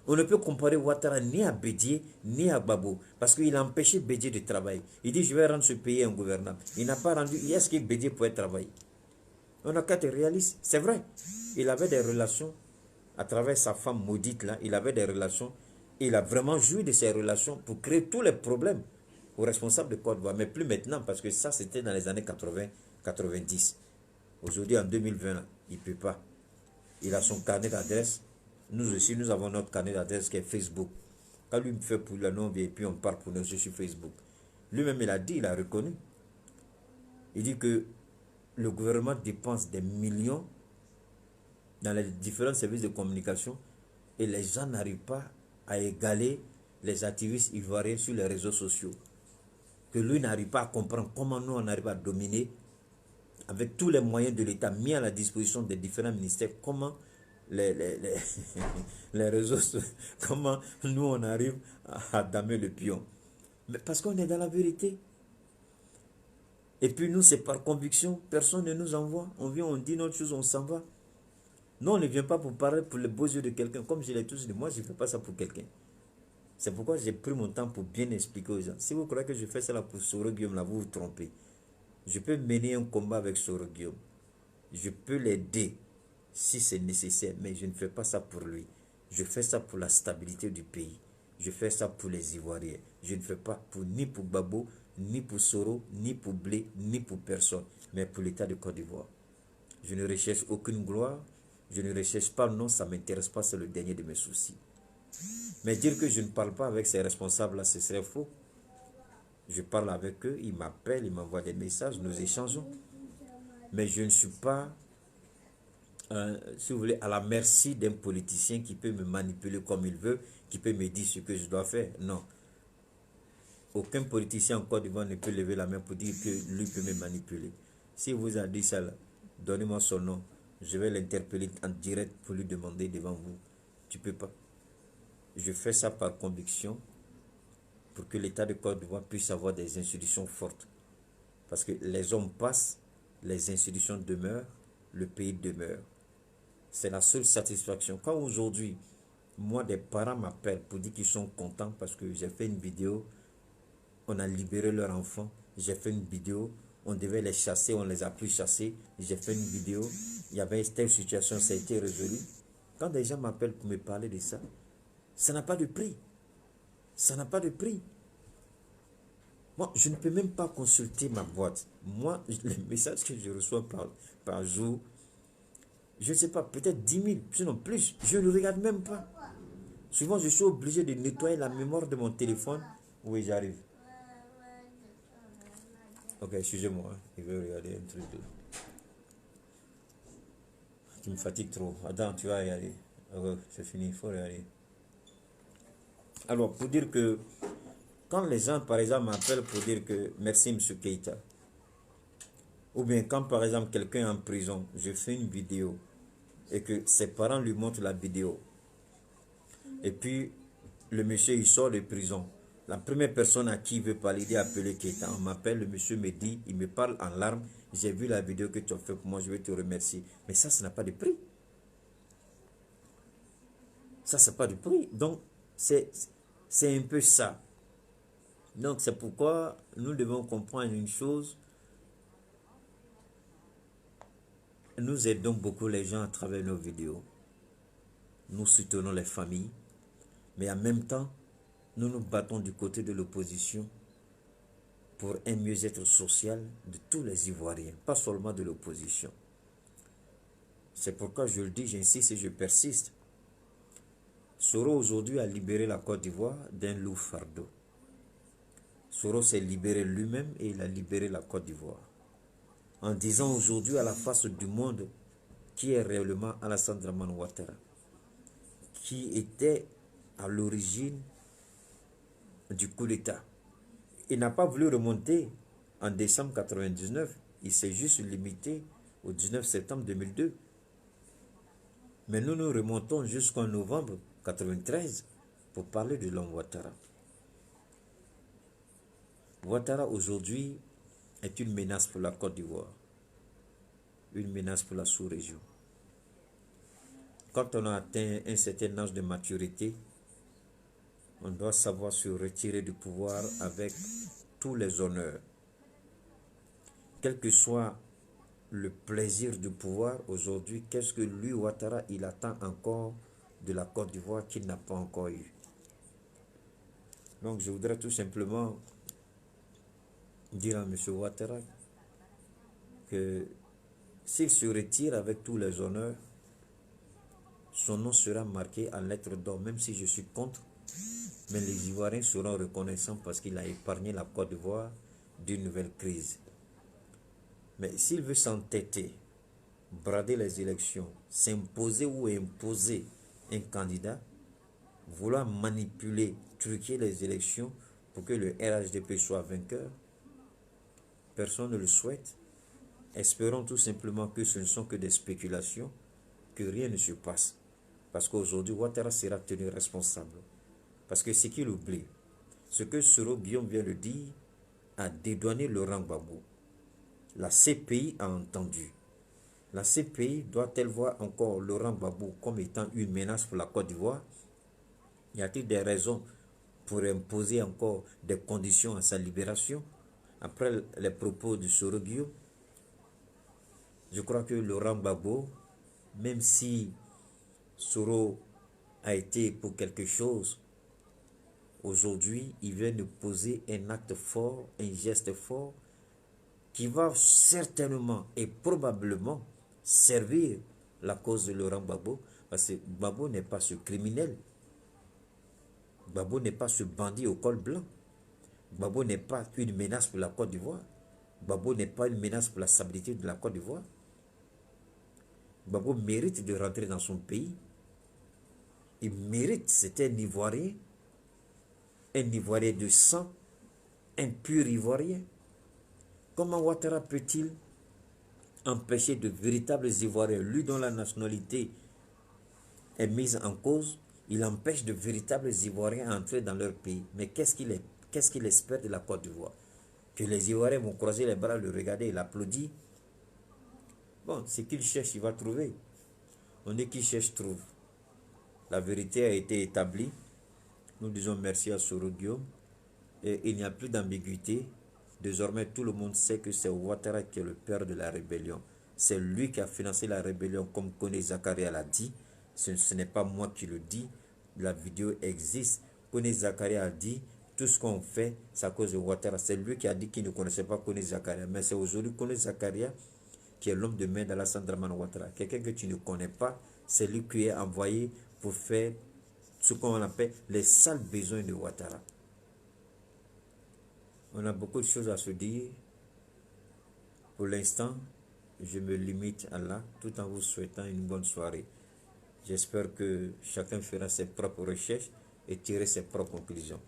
On ne peut comparer Ouattara ni à Bédié, ni à Gbagbo, parce qu'il a empêché Bédié de travailler. Il dit, je vais rendre ce pays ingouvernable. Il n'a pas rendu. Est-ce que Bédié pouvait travailler? On n'a qu'à être réaliste. C'est vrai. Il avait des relations, à travers sa femme maudite, là, il avait des relations. Il a vraiment joui de ces relations pour créer tous les problèmes aux responsables de Côte d'Ivoire. Mais plus maintenant, parce que ça, c'était dans les années 80-90. Aujourd'hui, en 2020, là, il ne peut pas. Il a son carnet d'adresse. Nous aussi, nous avons notre carnet d'adresse qui est Facebook. Quand lui me fait pour le nom, et puis on parle pour nous sur Facebook. Lui-même, il a dit, il a reconnu. Il dit que le gouvernement dépense des millions dans les différents services de communication et les gens n'arrivent pas à égaler les activistes ivoiriens sur les réseaux sociaux. Que lui n'arrive pas à comprendre comment nous on arrive à dominer avec tous les moyens de l'État mis à la disposition des différents ministères, comment les réseaux sociaux, comment nous on arrive à damer le pion. Mais parce qu'on est dans la vérité. Et puis nous, c'est par conviction, personne ne nous envoie. On vient, on dit notre chose, on s'en va. Non, on ne vient pas pour parler pour les beaux yeux de quelqu'un. Comme je l'ai tous dit, moi, je ne fais pas ça pour quelqu'un. C'est pourquoi j'ai pris mon temps pour bien expliquer aux gens. Si vous croyez que je fais ça là pour Soro Guillaume, là, vous vous trompez. Je peux mener un combat avec Soro Guillaume. Je peux l'aider si c'est nécessaire, mais je ne fais pas ça pour lui. Je fais ça pour la stabilité du pays. Je fais ça pour les Ivoiriens. Je ne fais pas pour, ni pour Gbagbo, ni pour Soro, ni pour Blé, ni pour personne, mais pour l'État de Côte d'Ivoire. Je ne recherche aucune gloire. Je ne recherche pas le nom, ça ne m'intéresse pas, c'est le dernier de mes soucis. Mais dire que je ne parle pas avec ces responsables-là, ce serait faux. Je parle avec eux, ils m'appellent, ils m'envoient des messages, nous échangeons. Mais je ne suis pas, si vous voulez, à la merci d'un politicien qui peut me manipuler comme il veut, qui peut me dire ce que je dois faire. Non. Aucun politicien en Côte d'Ivoire ne peut lever la main pour dire que lui peut me manipuler. Si vous a dit ça, donnez-moi son nom. Je vais l'interpeller en direct pour lui demander devant vous. Tu ne peux pas. Je fais ça par conviction pour que l'État de Côte d'Ivoire puisse avoir des institutions fortes. Parce que les hommes passent, les institutions demeurent, le pays demeure. C'est la seule satisfaction. Quand aujourd'hui, moi, des parents m'appellent pour dire qu'ils sont contents parce que j'ai fait une vidéo, on a libéré leur enfant, j'ai fait une vidéo, on devait les chasser, on les a plus chassés, j'ai fait une vidéo, il y avait telle situation, ça a été résolu. Quand des gens m'appellent pour me parler de ça, ça n'a pas de prix. Ça n'a pas de prix. Moi, je ne peux même pas consulter ma boîte. Moi, les messages que je reçois par jour, je ne sais pas, peut-être 10 000, sinon plus. Je ne regarde même pas. Souvent, je suis obligé de nettoyer la mémoire de mon téléphone. Oui, j'arrive. Ok, excusez-moi, il veut regarder un truc. Tu me fatigues trop. Attends, tu vas y aller. Ok, c'est fini, il faut regarder. Alors, pour dire que quand les gens, par exemple, m'appellent pour dire que merci, M. Keïta, ou bien quand, par exemple, quelqu'un est en prison, je fais une vidéo et que ses parents lui montrent la vidéo, et puis le monsieur, il sort de prison. La première personne à qui il veut parler, il dit appeler Keïta. On m'appelle, le monsieur me dit, il me parle en larmes, j'ai vu la vidéo que tu as fait pour moi, je vais te remercier. Mais ça n'a pas de prix. Ça n'a pas de prix. Donc, c'est un peu ça. Donc, c'est pourquoi nous devons comprendre une chose. Nous aidons beaucoup les gens à travers nos vidéos. Nous soutenons les familles. Mais en même temps, nous nous battons du côté de l'opposition pour un mieux-être social de tous les Ivoiriens, pas seulement de l'opposition. C'est pourquoi je le dis, j'insiste et je persiste. Soro aujourd'hui a libéré la Côte d'Ivoire d'un lourd fardeau. Soro s'est libéré lui-même et il a libéré la Côte d'Ivoire. en disant aujourd'hui à la face du monde qui est réellement Alassane Dramane Ouattara, qui était à l'origine du coup d'État. Il n'a pas voulu remonter en décembre 1999, il s'est juste limité au 19 septembre 2002. Mais nous nous remontons jusqu'en novembre 1993 pour parler de l'homme Ouattara. Ouattara aujourd'hui est une menace pour la Côte d'Ivoire, une menace pour la sous-région. Quand on a atteint un certain âge de maturité, on doit savoir se retirer du pouvoir avec tous les honneurs. Quel que soit le plaisir du pouvoir aujourd'hui, qu'est-ce que lui, Ouattara, il attend encore de la Côte d'Ivoire qu'il n'a pas encore eu. Donc je voudrais tout simplement dire à M. Ouattara que s'il se retire avec tous les honneurs, son nom sera marqué en lettres d'or, même si je suis contre. Mais les Ivoiriens seront reconnaissants parce qu'il a épargné la Côte d'Ivoire d'une nouvelle crise. Mais s'il veut s'entêter, brader les élections, s'imposer ou imposer un candidat, vouloir manipuler, truquer les élections pour que le RHDP soit vainqueur, personne ne le souhaite. Espérons tout simplement que ce ne sont que des spéculations, que rien ne se passe. Parce qu'aujourd'hui, Ouattara sera tenu responsable. Parce que ce qu'il oublie, ce que Soro Guillaume vient de dire, a dédouané Laurent Gbagbo. La CPI a entendu. La CPI doit-elle voir encore Laurent Gbagbo comme étant une menace pour la Côte d'Ivoire? Y a-t-il des raisons pour imposer encore des conditions à sa libération? Après les propos de Soro Guillaume, je crois que Laurent Gbagbo, même si Soro a été pour quelque chose, aujourd'hui, il vient de poser un acte fort, un geste fort, qui va certainement et probablement servir la cause de Laurent Gbagbo, parce que Gbagbo n'est pas ce criminel. Gbagbo n'est pas ce bandit au col blanc. Gbagbo n'est pas une menace pour la Côte d'Ivoire. Gbagbo n'est pas une menace pour la stabilité de la Côte d'Ivoire. Gbagbo mérite de rentrer dans son pays. Il mérite, c'est un Ivoirien de sang, un pur Ivoirien. Comment Ouattara peut-il empêcher de véritables Ivoiriens, lui dont la nationalité est mise en cause, il empêche de véritables Ivoiriens à entrer dans leur pays. Mais qu'est-ce qu'il espère de la Côte d'Ivoire? Que les Ivoiriens vont croiser les bras, le regarder et l'applaudir? Bon, ce qu'il cherche, il va trouver. On dit qui cherche, trouve. La vérité a été établie. Nous disons merci à Soro Guillaume. Et il n'y a plus d'ambiguïté. Désormais, tout le monde sait que c'est Ouattara qui est le père de la rébellion. C'est lui qui a financé la rébellion, comme Kone Zakaria l'a dit. Ce n'est pas moi qui le dis. La vidéo existe. Kone Zakaria a dit, tout ce qu'on fait, c'est à cause de Ouattara. C'est lui qui a dit qu'il ne connaissait pas Kone Zakaria. Mais c'est aujourd'hui Kone Zakaria qui est l'homme de main d'Alassane Dramane Ouattara. Quelqu'un que tu ne connais pas, c'est lui qui est envoyé pour faire ce qu'on appelle les sales besoins de Ouattara. On a beaucoup de choses à se dire. Pour l'instant, je me limite à là, tout en vous souhaitant une bonne soirée. J'espère que chacun fera ses propres recherches et tirera ses propres conclusions.